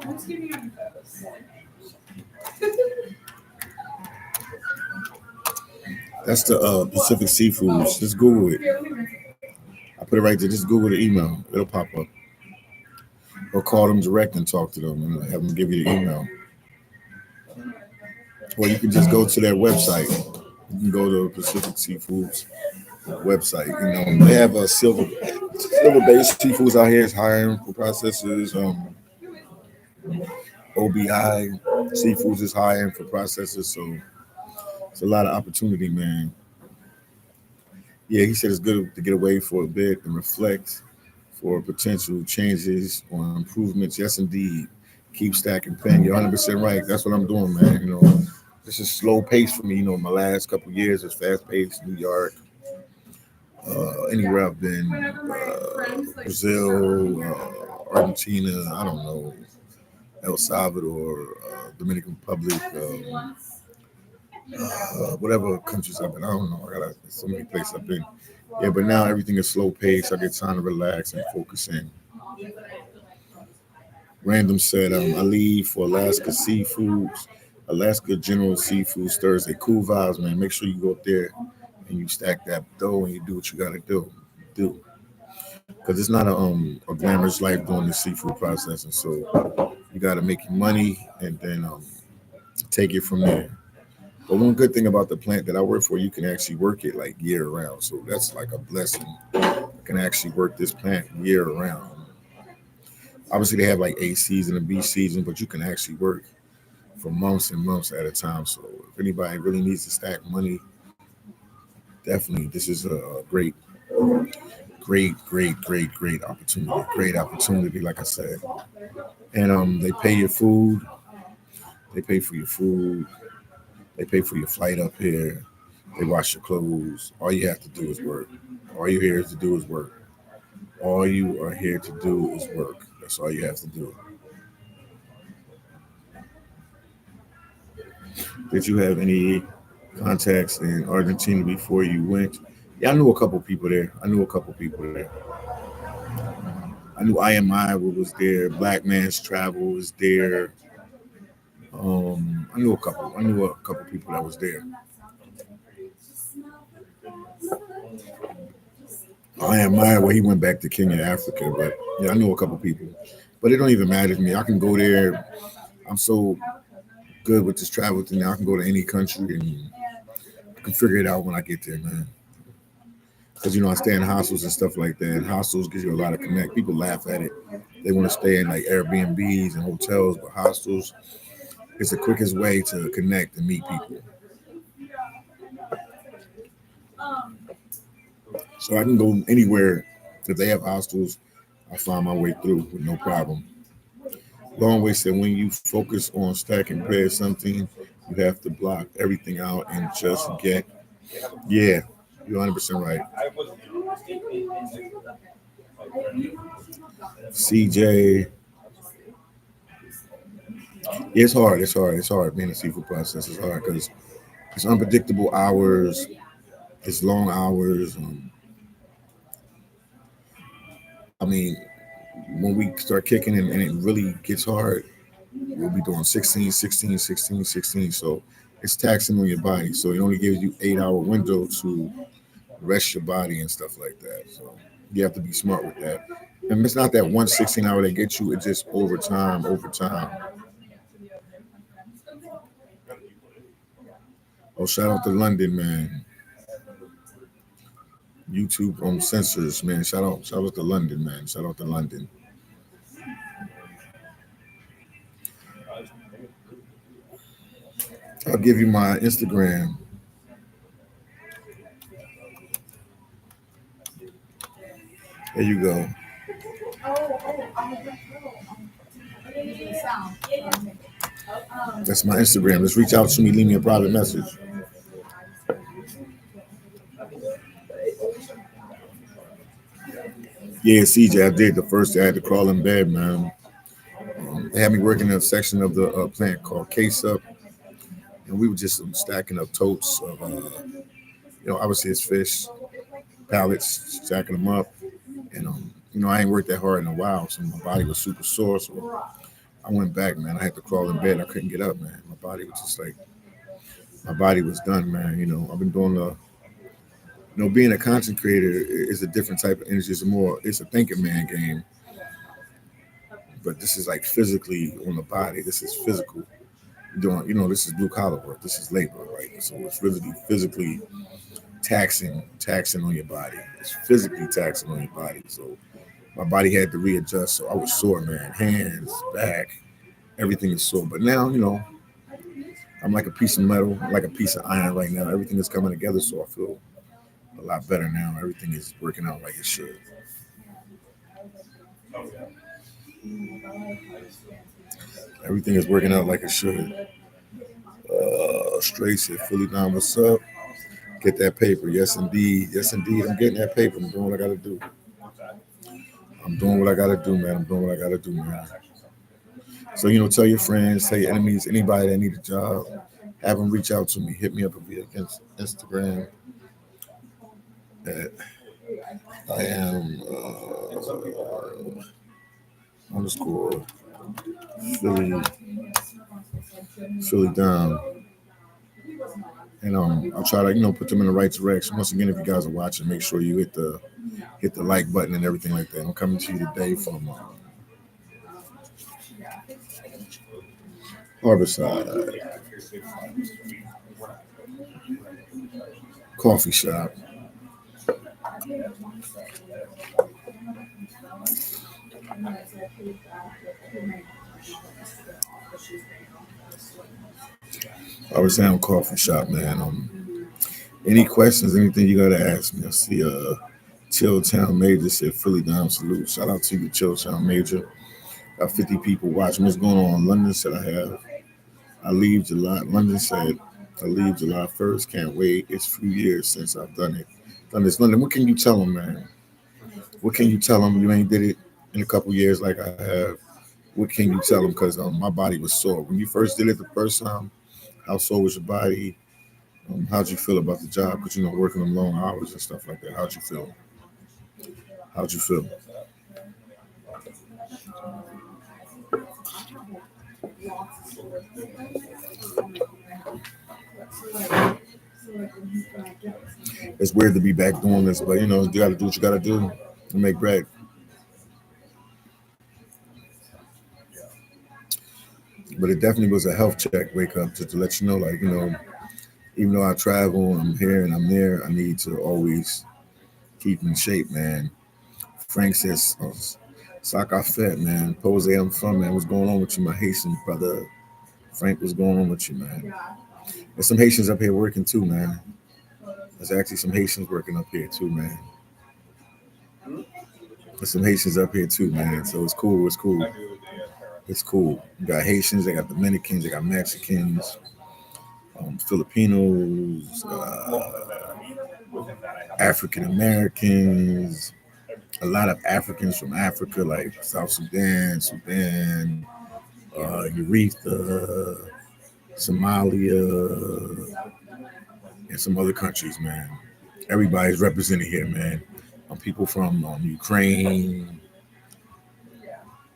I'm just giving you photos. That's the Pacific Seafoods. Just Google it. I put it right there. Just Google the email. It'll pop up. Or call them direct and talk to them and have them give you the email. Or you can just go to their website. You can go to Pacific Seafoods website. They have a silver-based seafoods out here. It's hiring for processors. OBI Seafoods is hiring for processors. So it's a lot of opportunity, man. Yeah, he said it's good to get away for a bit and reflect for potential changes or improvements. Yes, indeed. Keep stacking pen. You're 100% right. That's what I'm doing, man. This is slow pace for me. My last couple of years is fast paced. New York, anywhere I've been, Brazil, Argentina, I don't know, El Salvador, Dominican Republic, whatever countries I've been. I don't know. I got so many places I've been. Yeah, but now everything is slow paced. I get time to relax and focus in. Random said, I leave for Alaska Seafoods, Alaska General Seafoods Thursday. Cool vibes, man. Make sure you go up there and you stack that dough and you do what you got to do. Because it's not a glamorous life doing the seafood processing. So you got to make your money and then take it from there. But one good thing about the plant that I work for, you can actually work it like year round. So that's like a blessing. You can actually work this plant year round. Obviously, they have like A season and B season, but you can actually work for months and months at a time. So if anybody really needs to stack money, definitely this is a great opportunity. Great opportunity, like I said. And they pay your food, they pay for your food, they pay for your flight up here, they wash your clothes. All you have to do is work. All you're here to do is work. All you are here to do is work. That's all you have to do. Did you have any contacts in Argentina before you went? Yeah, I knew a couple people there. I knew IMI was there. Black Man's Travel was there. I knew a couple. I knew a couple people that was there. IMI, well, he went back to Kenya, Africa, but yeah, I knew a couple people. But it don't even matter to me. I can go there. I'm so good with this travel thing. I can go to any country and I can figure it out when I get there, man. Because I stay in hostels and stuff like that. And hostels gives you a lot of connect. People laugh at it. They want to stay in like Airbnbs and hotels, but hostels, it's the quickest way to connect and meet people. So I can go anywhere. If they have hostels, I find my way through with no problem. Long way said when you focus on stacking bread something, you have to block everything out and just get. Yeah, you're 100% right. CJ, it's hard. It's hard being a seafood process. It's hard because it's unpredictable hours. It's long hours. I mean, when we start kicking and it really gets hard, we'll be doing 16, 16, 16, 16. So it's taxing on your body. So it only gives you 8 hour window to rest your body and stuff like that. So you have to be smart with that. And it's not that one 16 hour that gets you, it's just over time. Oh, shout out to London, man. YouTube censors, man. Shout out to London, man. Shout out to London. I'll give you my Instagram. There you go. That's my Instagram. Just reach out to me, leave me a private message. Yeah, CJ, I did the first day. I had to crawl in bed, man. They had me working in a section of the plant called Case Up, and we were just stacking up totes of, obviously it's fish, pallets, stacking them up. And, I ain't worked that hard in a while, so my body was super sore. So I went back, man. I had to crawl in bed. I couldn't get up, man. My body was just like, my body was done, man. I've been doing being a content creator is a different type of energy. It's a thinking man game. But this is like physically on the body. This is physical. This is blue collar work. This is labor, right? So it's really physically taxing on your body. It's physically taxing on your body. So my body had to readjust. So I was sore, man. Hands, back, everything is sore. But now, I'm like a piece of metal, like a piece of iron right now. Everything is coming together. So I feel a lot better now. Everything is working out like it should. Everything is working out like it should. Straight said, phillydom, what's up? Get that paper. Yes, indeed. I'm getting that paper. I'm doing what I got to do. man. So, tell your friends, tell your enemies, anybody that need a job, have them reach out to me. Hit me up via Instagram at I am underscore Philly phillydom. And I'll try to put them in the right direction. Once again, if you guys are watching, make sure you hit the like button and everything like that. I'm coming to you today from Harborside coffee shop. Harborside coffee shop, man. Any questions, anything you gotta ask me? I see Chilltown Major said Philly Down salute. Shout out to you, Chilltown Major. Got 50 people watching. What's going on? London said I leave July. London said I leave July 1st. Can't wait. It's a few years since I've done it. Done this. London, what can you tell them, man? What can you tell them? You ain't did it in a couple years like I have. What can you tell them? Because my body was sore. When you first did it the first time, how sore was your body? How'd you feel about the job? Because, working them long hours and stuff like that. How'd you feel? How'd you feel? It's weird to be back doing this, but, you got to do what you got to do to make bread. But it definitely was a health check, wake up, to let you know, like, even though I travel, I'm here and I'm there, I need to always keep in shape, man. Frank says, Saka Fett, man. Pose, I'm from, man. What's going on with you, my Haitian brother? Frank, what's going on with you, man? There's some Haitians up here working too, man. There's actually some Haitians working up here too, man. There's some Haitians up here too, man. So it's cool. It's cool. It's cool. You got Haitians, they got Dominicans, they got Mexicans, Filipinos, African Americans, a lot of Africans from Africa, like South Sudan, Urethra, Somalia, and some other countries, man. Everybody's represented here, man. People from Ukraine.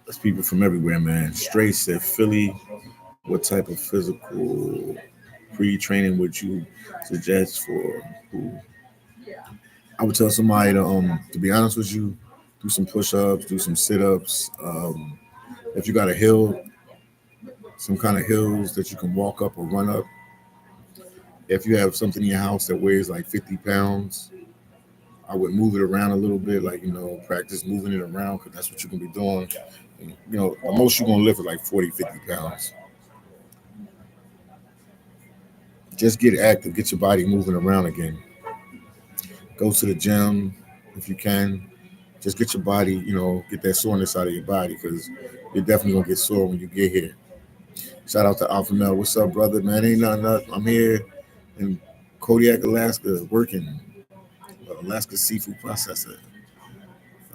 There's people from everywhere, man. Stray said, Philly, what type of physical pre-training would you suggest for who? I would tell somebody to be honest with you, do some push-ups, do some sit-ups. If you got a hill, some kind of hills that you can walk up or run up. If you have something in your house that weighs like 50 pounds, I would move it around a little bit, like, practice moving it around, because that's what you're going to be doing. The most you're going to lift is like 40, 50 pounds. Just get active, get your body moving around again. Go to the gym if you can. Just get your body, get that soreness out of your body, because you're definitely going to get sore when you get here. Shout out to Alpha Mel. What's up, brother? Man, ain't nothing up. I'm here in Kodiak, Alaska, working. Alaska seafood processor.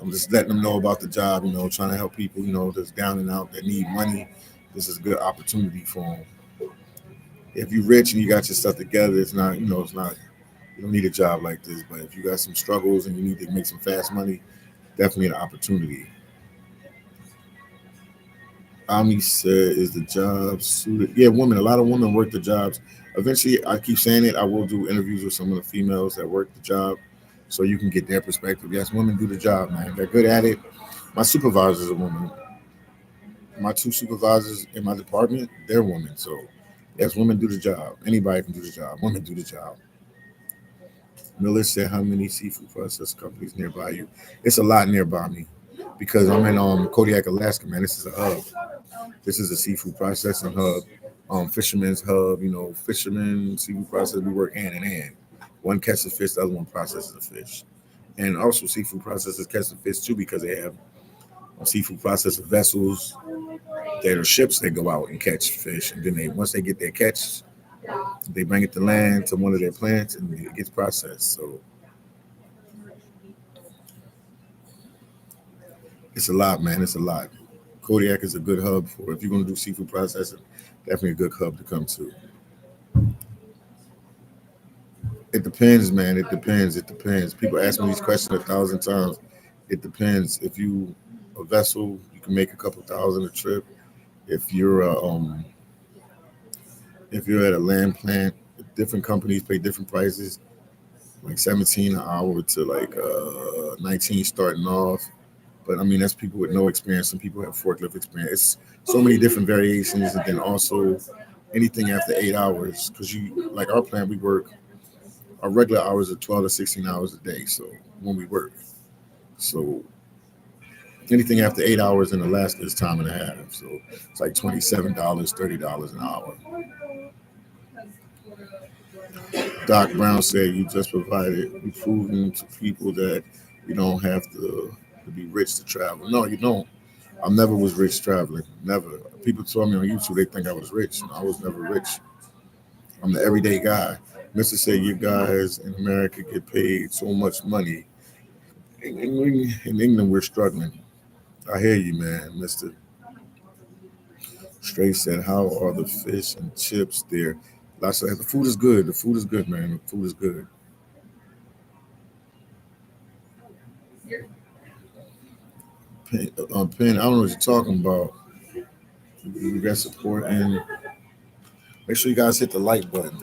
I'm just letting them know about the job, trying to help people, that's down and out, that need money. This is a good opportunity for them. If you're rich and you got your stuff together, it's not, you don't need a job like this. But if you got some struggles and you need to make some fast money, definitely an opportunity. Ami said, is the job suited? Yeah, women. A lot of women work the jobs. Eventually, I keep saying it, I will do interviews with some of the females that work the job, so you can get their perspective. Yes, women do the job, man. They're good at it. My supervisor's a woman. My two supervisors in my department, they're women. So, yes, women do the job. Anybody can do the job. Women do the job. Miller said, how many seafood process companies nearby you? It's a lot nearby me, because I'm in Kodiak, Alaska, man. This is a hub. This is a seafood processing hub, fisherman's hub. Fishermen, seafood processors, we work hand in hand. One catches fish, the other one processes the fish. And also seafood processors catch the fish too, because they have seafood processor vessels that are ships that go out and catch fish. And then once they get their catch, they bring it to land to one of their plants and it gets processed. So it's a lot, man. It's a lot. Kodiak is a good hub for if you're going to do seafood processing. Definitely a good hub to come to. It depends, man. It depends. It depends. People ask me these questions 1,000 times. It depends. If you a vessel, you can make a couple thousand a trip. If you're if you're at a land plant, different companies pay different prices, like 17 an hour to like 19 starting off. But I mean, that's people with no experience. Some people have forklift experience. It's so many different variations, and then also anything after 8 hours, because you like our plant, we work our regular hours are 12 to 16 hours a day. So when we work, so anything after 8 hours in Alaska is time and a half. So it's like $27, $30 an hour. Doc Brown said you just provided you proving to people that you don't have to be rich to travel. No, you don't. I never was rich traveling. Never. People told me on YouTube they think I was rich. No, I was never rich. I'm the everyday guy. Mister said you guys in America get paid so much money. In England we're struggling. I hear you, man, Mister. Straight said, how are the fish and chips there? I said, the food is good. The food is good, man. The food is good. Pen, I don't know what you're talking about. You got support, and make sure you guys hit the like button.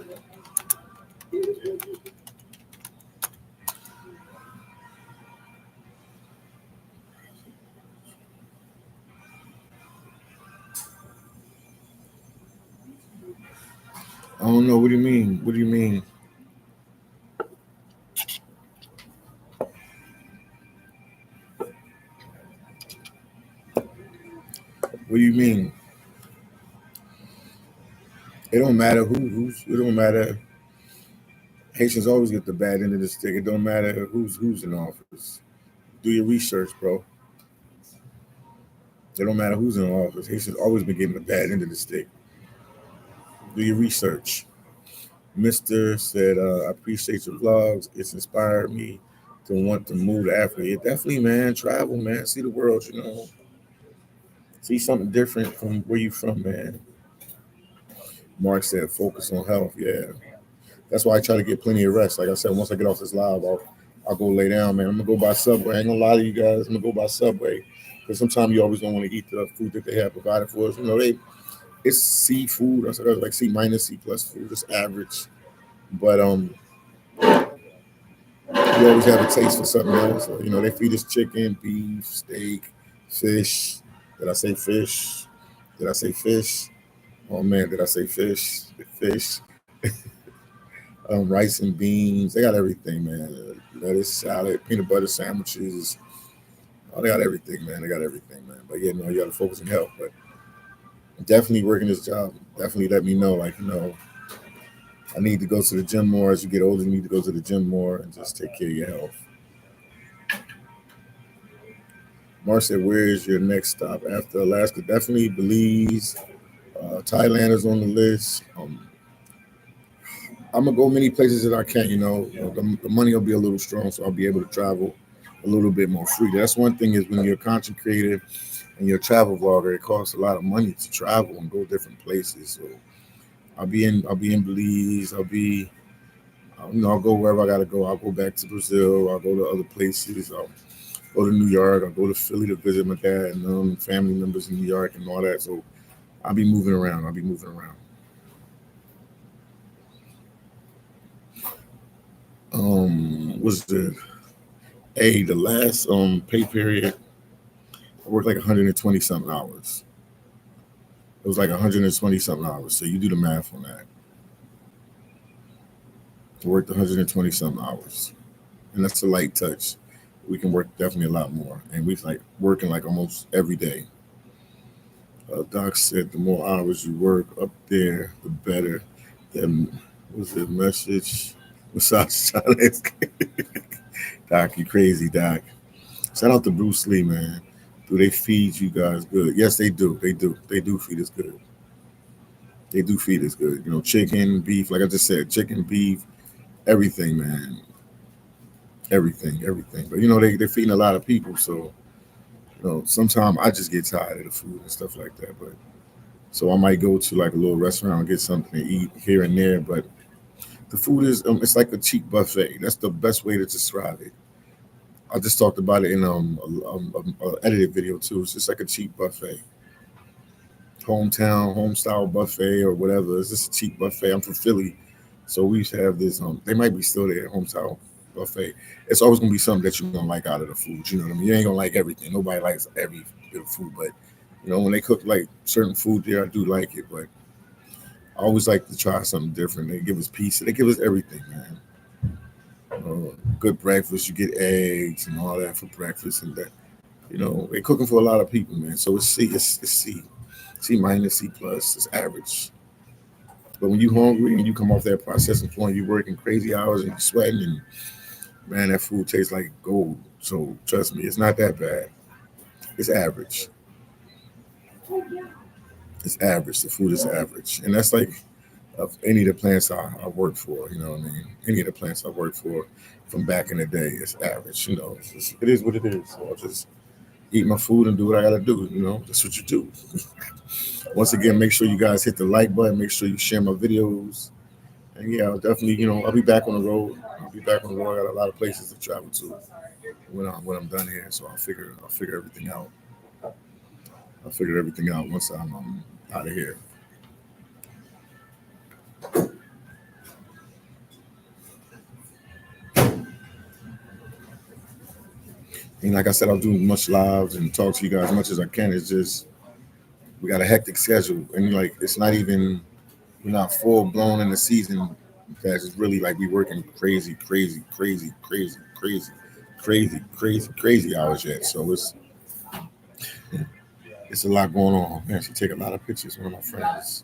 I don't know. What do you mean? What do you mean? What do you mean? It don't matter who's. It don't matter. Haitians always get the bad end of the stick. It don't matter who's in office. Do your research, bro. It don't matter who's in office. Haitians always been getting the bad end of the stick. Do your research. Mister said, I appreciate your vlogs. It's inspired me to want to move to Africa. Yeah, definitely, man. Travel, man. See the world, you know. See something different from where you from, man. Mark said, focus on health. Yeah. That's why I try to get plenty of rest. Like I said, once I get off this live, I'll go lay down, man. I'm gonna go by Subway. I ain't gonna lie to you guys. I'm gonna go by Subway. Because sometimes you always don't want to eat the food that they have provided for us. You know, it's seafood. I said like C minus, C plus food. It's average. But you always have a taste for something else. So, you know, they feed us chicken, beef, steak, fish. Did I say fish? Did I say fish? Oh man, did I say fish? Fish. Rice and beans. They got everything, man. Lettuce, salad, peanut butter sandwiches. Oh, they got everything, man. They got everything, man. But yeah, no, you got to focus on health. But definitely working this job. Definitely let me know, like, you know, I need to go to the gym more. As you get older, you need to go to the gym more and just take care of your health. Mark said, where is your next stop after Alaska? Definitely Belize. Thailand is on the list. I'm gonna go many places that I can. You know, the money will be a little strong, so I'll be able to travel a little bit more free. That's one thing is when you're a content creator and you're a travel vlogger, it costs a lot of money to travel and go different places. So I'll be in Belize. I'll go wherever I gotta go. I'll go back to Brazil. I'll go to other places. I'll go to New York. I'll go to Philly to visit my dad and family members in New York and all that. So I'll be moving around. I'll be moving around. What's the the last pay period? I worked like 120 something hours. It was like 120 something hours. So you do the math on that. I worked 120 something hours, and that's a light touch. We can work definitely a lot more, and we like working like almost every day. Doc said the more hours you work up there, the better. Then was the message? Massage Challenge. Doc, you crazy, Doc. Shout out to Bruce Lee, man. Do they feed you guys good? Yes, they do. They do. They do feed us good. They do feed us good. You know, chicken, beef, like I just said, chicken, beef, everything, man. Everything, everything. But you know, they're feeding a lot of people, so Sometimes I just get tired of the food and stuff like that. But so I might go to like a little restaurant and get something to eat here and there. But the food is it's like a cheap buffet. That's the best way to describe it. I just talked about it in a edited video too. It's just like a cheap buffet, home style buffet or whatever. It's just a cheap buffet. I'm from Philly, so we used to have this. They might be still there, home style buffet. It's always gonna be something that you're gonna like out of the food. You know what I mean? You ain't gonna like everything. Nobody likes every bit of food, but when they cook like certain food there, I do like it. But I always like to try something different. They give us pizza. They give us everything, man. Good breakfast. You get eggs and all that for breakfast, and that they cooking for a lot of people, man. So it's C. It's C. C minus, C plus. It's average. But when you hungry and you come off that processing floor and you working crazy hours and you sweating, and man, that food tastes like gold. So trust me, it's not that bad. It's average. It's average. The food is average, and that's like of any of the plants I work for. You know what I mean? Any of the plants I work for from back in the day, it's average. It is what it is. So I'll just eat my food and do what I gotta do. That's what you do. Once again, make sure you guys hit the like button. Make sure you share my videos. And yeah, I'll definitely, I'll be back on the road. I'll be back on the road. I got a lot of places to travel to when I'm done here. So I'll figure everything out. I'll figure everything out once I'm out of here. And like I said, I'll do much lives and talk to you guys as much as I can. It's just we got a hectic schedule, and like it's not even we're not full blown in the season. Because it's really like we working crazy, crazy, crazy, crazy, crazy, crazy, crazy, crazy hours yet. So it's a lot going on. Man, she take a lot of pictures. One of my friends.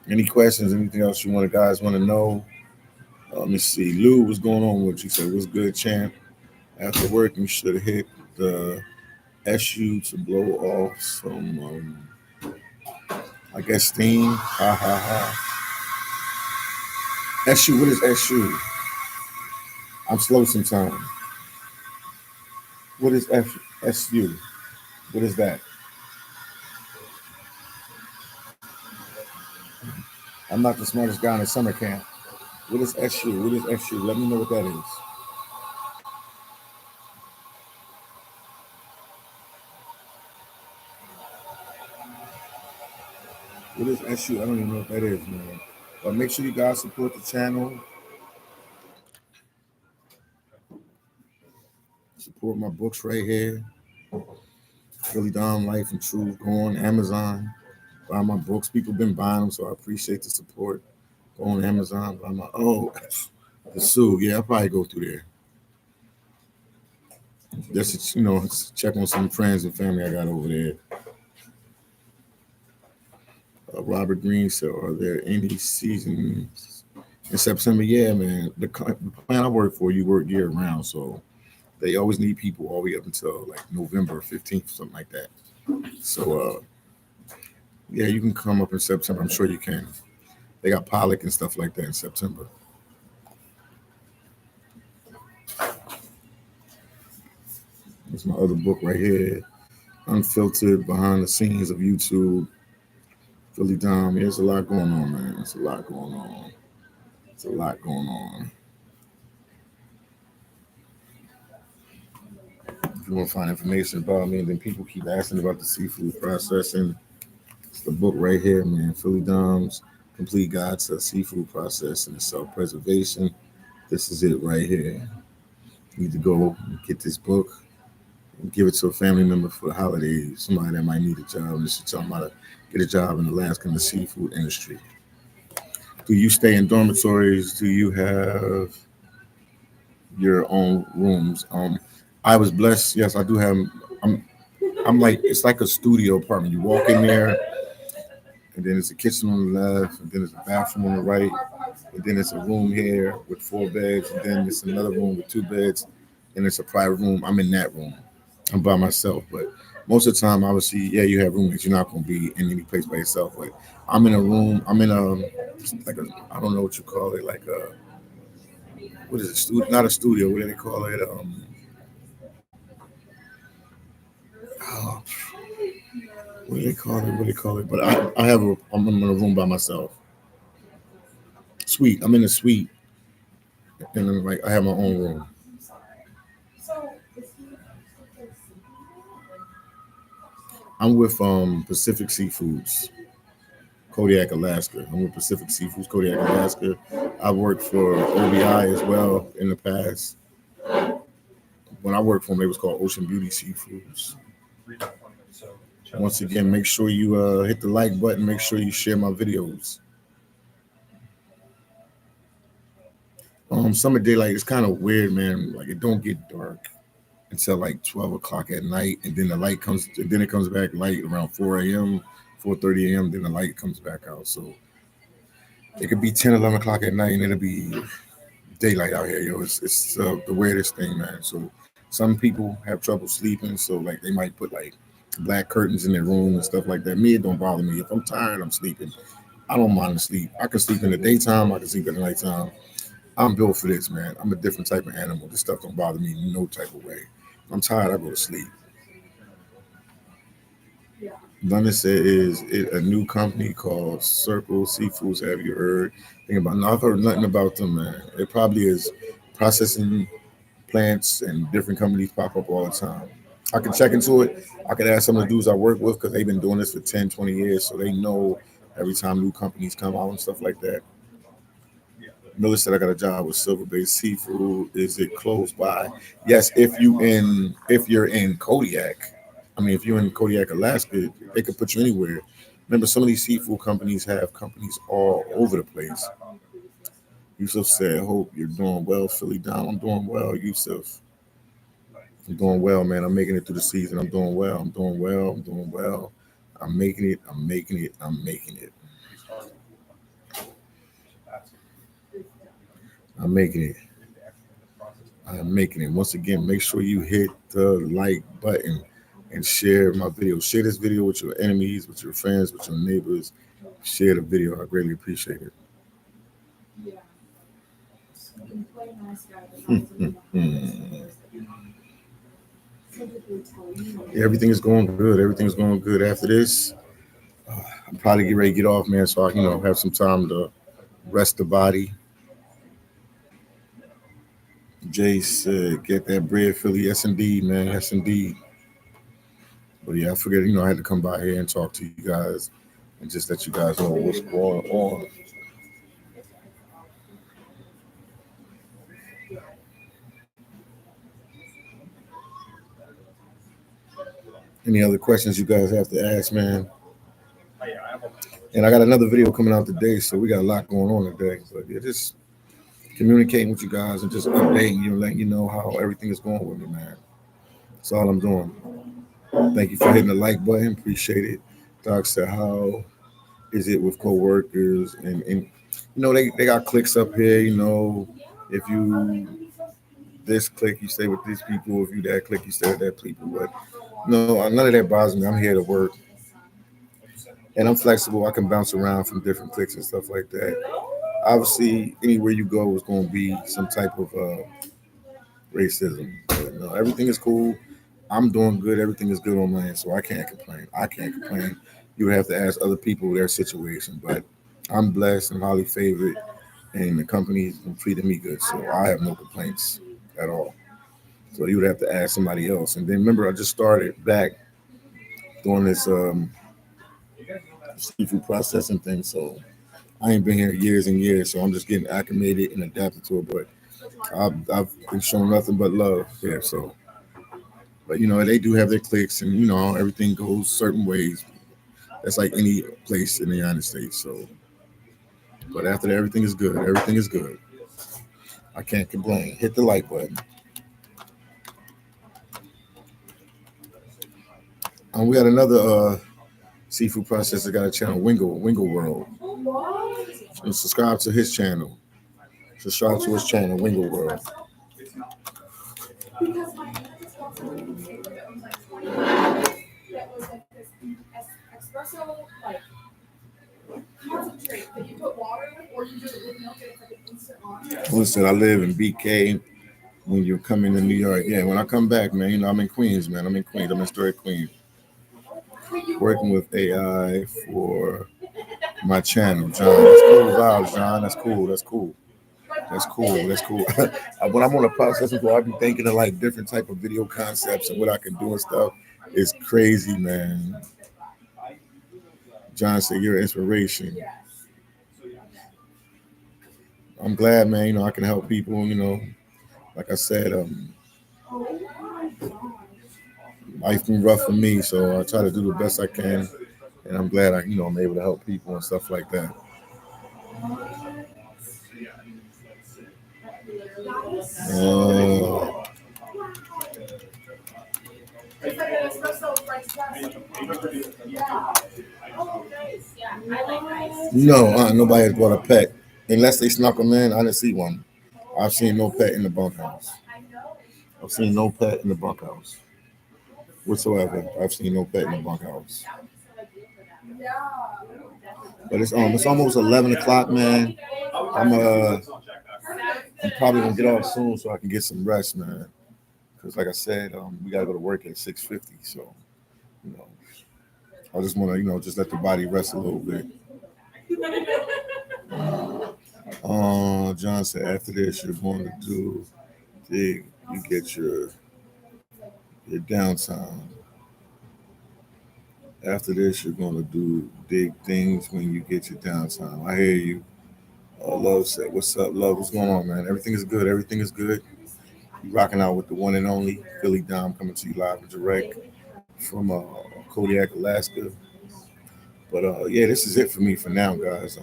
Any questions? Anything else you guys want to know? Let me see. Lou, what's going on with you? Say, what's good, champ? After work, you should have hit the SU to blow off some, I guess, steam. Ha ha ha. SU, what is SU? I'm slow sometimes. What is SU? What is that? I'm not the smartest guy in the summer camp. What is SU? What is SU? Let me know what that is. What is SU? I don't even know what that is, man. But make sure you guys support the channel. Support my books right here. phillydom, Life and Truth. Go on Amazon. Buy my books. People been buying them, so I appreciate the support. Go on Amazon. Buy my the Sue. Yeah, I'll probably go through there. Just check on some friends and family I got over there. Robert Green said, "Are there any seasons in September?" Yeah, man. The plant I work for, you work year round, so they always need people all the way up until like November 15th, something like that. So, yeah, you can come up in September. I'm sure you can. They got pollock and stuff like that in September. That's my other book right here, Unfiltered Behind the Scenes of YouTube. phillydom. Yeah, there's a lot going on, man. There's a lot going on. It's a lot going on. If you want to find information about me, and then people keep asking about the seafood processing, it's the book right here, man. phillydom's Complete Guide to Seafood Processing and Self-Preservation. This is it right here. You need to go and get this book and give it to a family member for the holidays. Somebody that might need a job, and this should tell them how to get a job in Alaska in the seafood industry. Do you stay in dormitories? Do you have your own rooms? I was blessed. Yes, I do have. I'm. I'm like it's like a studio apartment. You walk in there, and then it's a kitchen on the left, and then it's a bathroom on the right, and then it's a room here with 4 beds, and then it's another room with 2 beds, and it's a private room, I'm in that room. I'm by myself. But most of the time, obviously, yeah, you have roommates. You're not going to be in any place by yourself. But I'm in a room. I'm in a like a I don't know what you call it. Like a what is it? Studio? Not a studio. What do they call it? Oh, what do they call it? What do they call it? But I'm in a room by myself. Suite. I'm in a suite, and then like I have my own room. I'm with Pacific Seafoods, Kodiak, Alaska. I'm with Pacific Seafoods, Kodiak, Alaska. I've worked for OBI as well in the past. When I worked for them, it was called Ocean Beauty Seafoods. Once again, make sure you hit the like button. Make sure you share my videos. Summer daylight is kind of weird, man. Like it don't get dark until like 12 o'clock at night, and then the light comes. Then it comes back light around 4 a.m., 4:30 a.m. Then the light comes back out. So it could be 10, 11 o'clock at night, and it'll be daylight out here, yo. It's the weirdest thing, man. So some people have trouble sleeping, so like they might put like black curtains in their room and stuff like that. Me, it don't bother me. If I'm tired, I'm sleeping. I don't mind to sleep. I can sleep in the daytime. I can sleep in the nighttime. I'm built for this, man. I'm a different type of animal. This stuff don't bother me no type of way. If I'm tired, I go to sleep. London said, is it a new company called Circle Seafoods? Have you heard? Think about no, I've heard nothing about them, man. It probably is processing plants and different companies pop up all the time. I can check into it. I could ask some of the dudes I work with because they've been doing this for 10, 20 years. So they know every time new companies come out and stuff like that. Miller said I got a job with Silver Bay Seafood. Is it close by? Yes, if you're in Kodiak. I mean, if you're in Kodiak, Alaska, they could put you anywhere. Remember, some of these seafood companies have companies all over the place. Yusuf said, hope you're doing well, phillydom. I'm doing well, Yusuf. I'm doing well, man. I'm making it through the season. I'm doing well. I'm doing well. I'm doing well. I'm making it. I'm making it. I'm making it. I'm making it. I'm making it. Once again, make sure you hit the like button and share my video. Share this video with your enemies, with your friends, with your neighbors. Share the video. I greatly appreciate it. Yeah, everything is going good. Everything's going good. After this, I'm probably get ready to get off, man. So I, have some time to rest the body. Jay said, "Get that bread, Philly." Yes, indeed, man. Yes, indeed. But yeah, I figured, I had to come by here and talk to you guys and just let you guys know what's going on. Any other questions you guys have to ask, man? And I got another video coming out today, so we got a lot going on today. But yeah, just communicating with you guys and just updating you and letting you know how everything is going with me, man. That's all I'm doing. Thank you for hitting the like button. Appreciate it. Doc said, how is it with coworkers? And they got clicks up here, if you this click, you stay with these people. If you that click, you stay with that people. But no, none of that bothers me. I'm here to work. And I'm flexible. I can bounce around from different clicks and stuff like that. Obviously, anywhere you go is going to be some type of racism. But no, everything is cool. I'm doing good. Everything is good on my end, so I can't complain. I can't complain. You would have to ask other people their situation, but I'm blessed and highly favored, and the company's treating me good, so I have no complaints at all. So you would have to ask somebody else. And then remember, I just started back doing this seafood processing thing, so I ain't been here years and years, so I'm just getting acclimated and adapted to it. But I've been shown nothing but love here, so. But they do have their clicks, and everything goes certain ways. That's like any place in the United States. So, but after that, everything is good. Everything is good. I can't complain. Hit the like button. We got another seafood processor got a channel, Wingle World. And subscribe to his channel. Subscribe to his channel, Wingle World. Because my aunt just got something from paper that was like 20 dollars. That was like this espresso like concentrate that you put water in, or you do it with milk and it's like an instant latte. Listen, I live in BK. When you come into New York, yeah. When I come back, man, you know I'm in Queens, man. I'm in Queens. I'm in Story Queens, working with AI for my channel, John. That's cool vibes, John. That's cool. That's cool. That's cool. That's cool. When I'm on a processing floor, I be thinking of like different type of video concepts and what I can do and stuff. It's crazy, man. John said you're an inspiration. I'm glad, man. You know I can help people. You know, like I said, life been rough for me, so I try to do the best I can, and I'm glad I'm able to help people and stuff like that. Uh, It's like an espresso like yeah. Oh, nice. Yeah, I like ice. no, nobody has brought a pet unless they snuck them in. I didn't see one. I've seen no pet in the bunkhouse. I've seen no pet in the bunkhouse whatsoever. I've seen no pet in the bunkhouse. But it's almost 11 o'clock, man. I'm uh I'm probably gonna get off soon so I can get some rest, man. Because like I said, we gotta go to work at 6:50. So you know, I just want to just let the body rest a little bit. John said after this you're going to do dig. You get your downtime. After this, you're gonna do big things when you get your downtime. I hear you. Love said, "What's up, love? What's going on, man? Everything is good. Everything is good. You rocking out with the one and only Philly Dom coming to you live and direct from Kodiak, Alaska. But yeah, this is it for me for now, guys.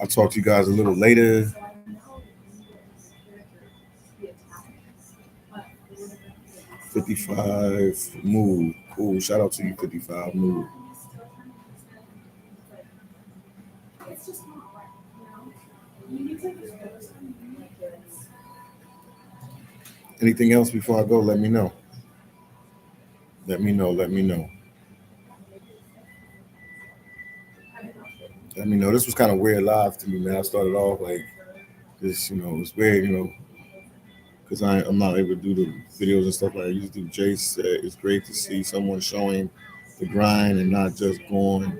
I'll talk to you guys a little later. 55 move. Cool. Shout out to you, 55 move. Anything else before I go? Let me know. Let me know. Let me know. Let me know. This was kind of weird live to me, man. I started off like this, it's weird, because I'm not able to do the videos and stuff like I used to do. Jay said it's great to see someone showing the grind and not just going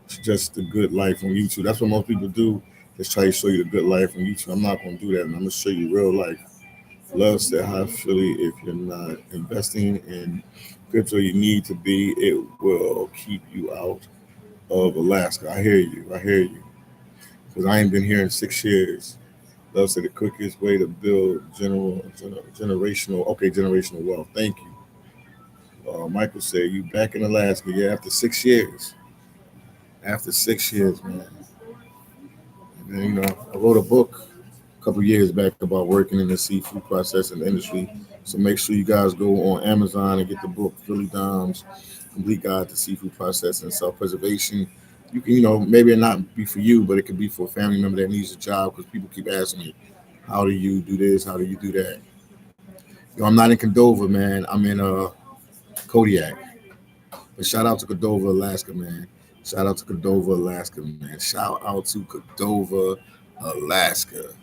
to just the good life on YouTube. That's what most people do. Just try to show you the good life on YouTube. I'm not going to do that, and I'm going to show you real life. Love said, "Hi Philly. If you're not investing in crypto, you need to be. It will keep you out of Alaska." I hear you. I hear you. Because I ain't been here in 6 years. Love said the quickest way to build generational wealth. Thank you. Michael said you back in Alaska. Yeah, after 6 years. After 6 years, man. And then, I wrote a book a couple years back about working in the seafood processing industry. So make sure you guys go on Amazon and get the book Philly Dom's Complete Guide to Seafood Processing and Self-Preservation. You can, maybe it not be for you, but it could be for a family member that needs a job because people keep asking me, how do you do this? How do you do that? I'm not in Cordova, man. I'm in Kodiak. But shout out to Cordova, Alaska, man. Shout out to Cordova, Alaska, man. Shout out to Cordova, Alaska.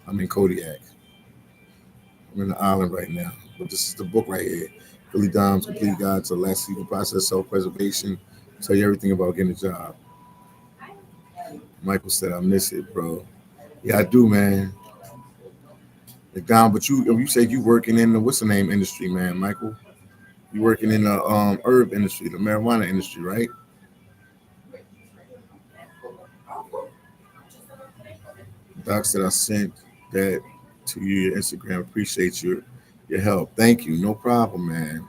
I'm in Kodiak. I'm in the island right now. But this is the book right here. Billy Dom's Complete Guide to Last Season Process, Self-Preservation. Tell you everything about getting a job. Michael said, I miss it, bro. Yeah, I do, man. Dom, but you said you working in the what's the name industry, man, Michael? You working in the herb industry, the marijuana industry, right? Doc said I sent that to you, your Instagram. Appreciate your help. Thank you. No problem, man.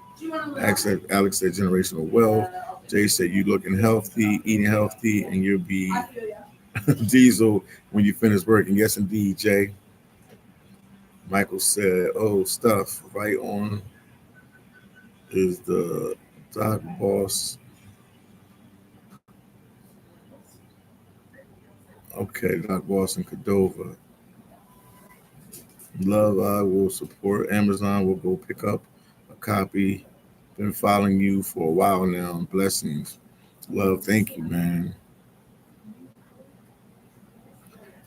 Alex said generational wealth. Jay said you looking healthy, eating healthy, and you'll be diesel when you finish working. Yes, indeed, Jay. Michael said, oh, stuff right on is the Doc boss. Okay, Doc boss in Cordova. Love, I will support. Amazon will go pick up a copy. Been following you for a while now. Blessings. Love, thank you, man.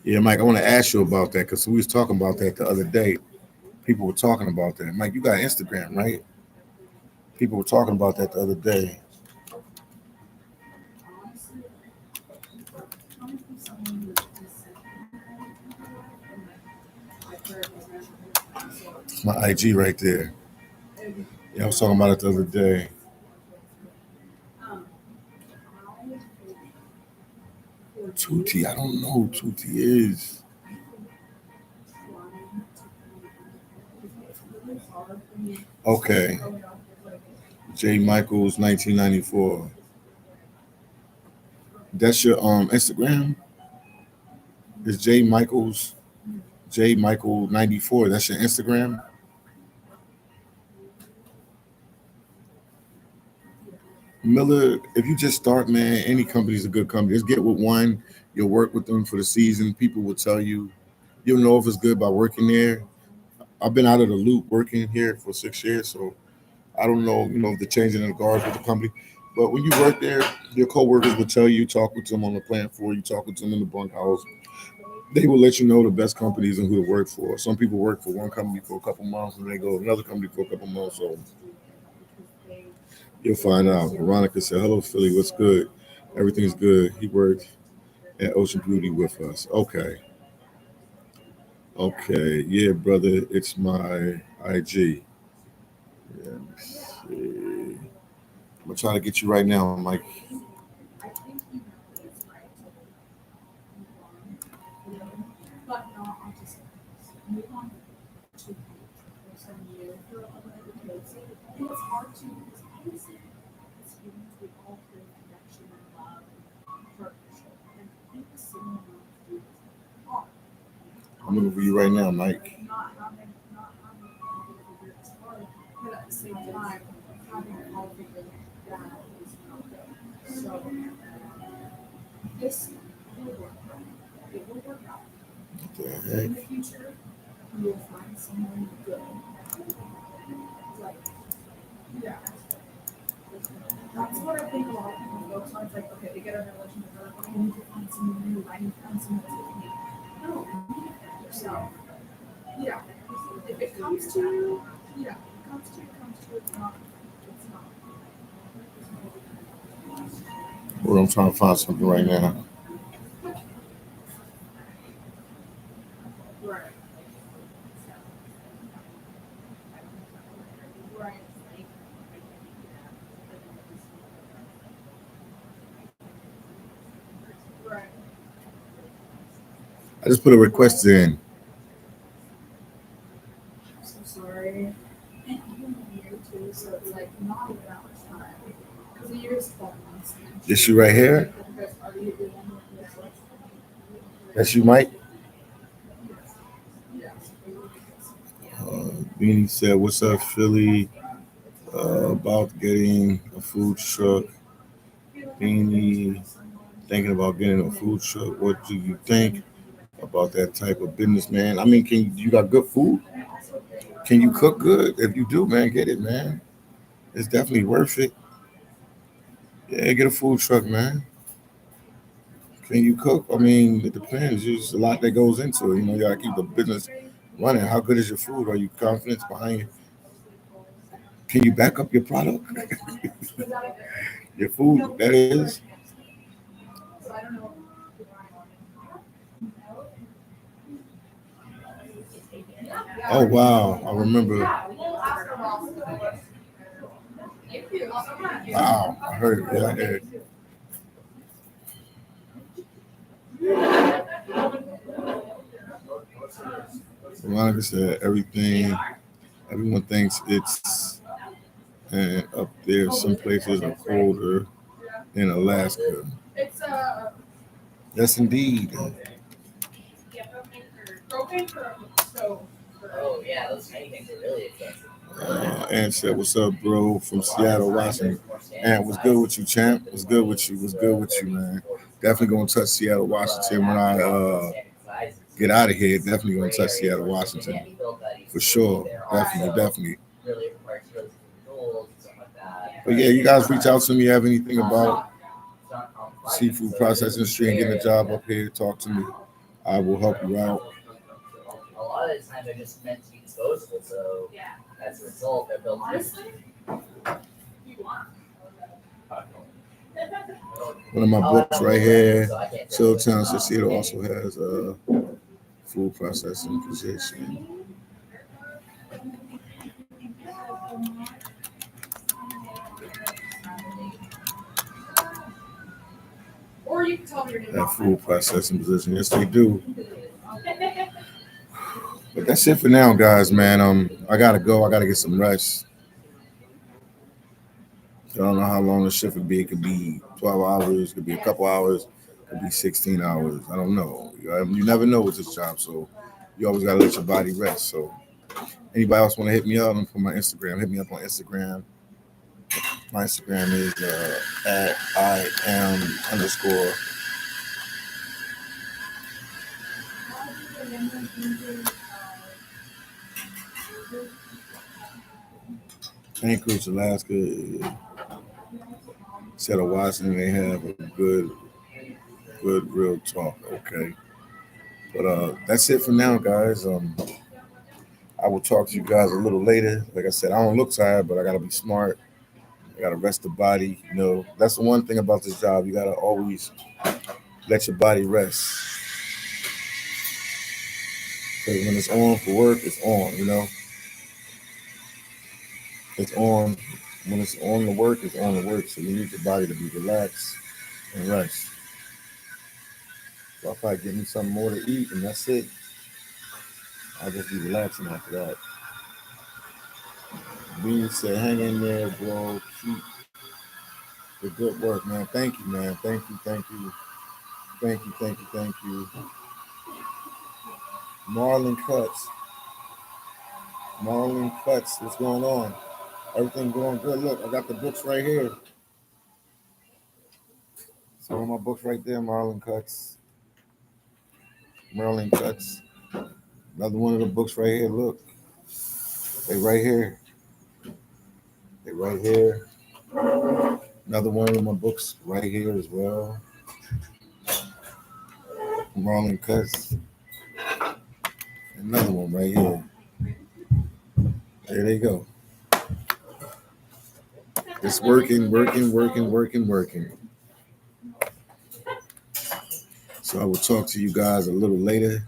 Yeah, Mike, I want to ask you about that because we was talking about that the other day. People were talking about that. Mike, you got Instagram, right? People were talking about that the other day. It's my IG right there. Yeah, I was talking about it the other day. Tuti, I don't know who Tuti is. Okay. J. Michaels, 1994. That's your Instagram? Is J Michael 94. That's your Instagram? Miller, if you just start, man, any company is a good company. Just get with one. You'll work with them for the season. People will tell you. You'll know if it's good by working there. I've been out of the loop working here for 6 years, so I don't know, the changing of the guards with the company. But when you work there, your coworkers will tell you, talk with them on the plant floor, you talk with them in the bunkhouse. They will let you know the best companies and who to work for. Some people work for one company for a couple months and they go to another company for a couple months. So you'll find out. Veronica said, "Hello, Philly. What's good? Everything's good." He worked at Ocean Beauty with us. Okay. Okay. Yeah, brother. It's my IG. Yeah, let me see. I'm gonna try to get you right now, Mike. I'm looking for you right now, Mike. What the heck? Well, I'm trying to find something right now. I just put a request in. This you right here? That's you, Mike? Beanie said, "What's up, Philly? About getting a food truck. Beanie, thinking about getting a food truck. What do you think about that type of business, man? I mean, can you got good food? Can you cook good? If you do, man, get it, man. It's definitely worth it. Yeah, get a food truck, man. Can you cook? I mean, it depends. There's a lot that goes into it. You gotta keep the business running. How good is your food? Are you confident behind it? Can you back up your product? Your food, that is. Oh wow, I remember. Wow, I heard it. Yeah, I heard it. Veronica said everything. Everyone thinks it's and up there. Some places are colder in Alaska. Yes, indeed. And said, "What's up, bro? From Seattle, Washington." And what's good with you, champ? What's good with you? What's good with you, man? Definitely gonna touch Seattle, Washington when I get out of here. Definitely gonna touch Seattle, Washington. For sure. There are Definitely, definitely. really requires really goals and stuff like that. But yeah, you guys reach out to me. Have anything about It's not complicated. seafood So processing it's industry and getting a very- job up here? Talk to me. I will help you out. A lot of the time they're just meant to be disposable, so Yeah. as a result, they're built to Honestly, you want. One of my books right here, Chilltown Cicero, also has a food processing position. Or you can tell me your name. That food processing position. Yes, they do. But that's it for now, guys, man. I gotta go. I gotta get some rest. I don't know how long the shift would be. It could be 12 hours, it could be a couple hours, it could be 16 hours. I don't know. You never know with this job, so you always gotta let your body rest. So anybody else want to hit me up for my Instagram? Hit me up on Instagram. My Instagram is at @IM_. Anchorage, Alaska. Instead of Washington, they have a good real talk. Okay, but that's it for now, guys. I will talk to you guys a little later. Like I said, I don't look tired, but I gotta be smart. I gotta rest the body. You know, that's the one thing about this job. You gotta always let your body rest. Because when it's on for work, it's on. You know, it's on. When it's on the work, it's on the work. So you need your body to be relaxed and rest. So I'll probably get me something more to eat, and that's it. I'll just be relaxing after that. B said, hang in there, bro. Keep the good work, man. Thank you, man. Thank you. Marlon Cuts, what's going on? Everything going good. Look, I got the books right here. So one of my books right there, Marlon Cuts. Another one of the books right here. Look, they right here. Another one of my books right here as well. Marlon Cuts. Another one right here. There they go. It's working. So I will talk to you guys a little later.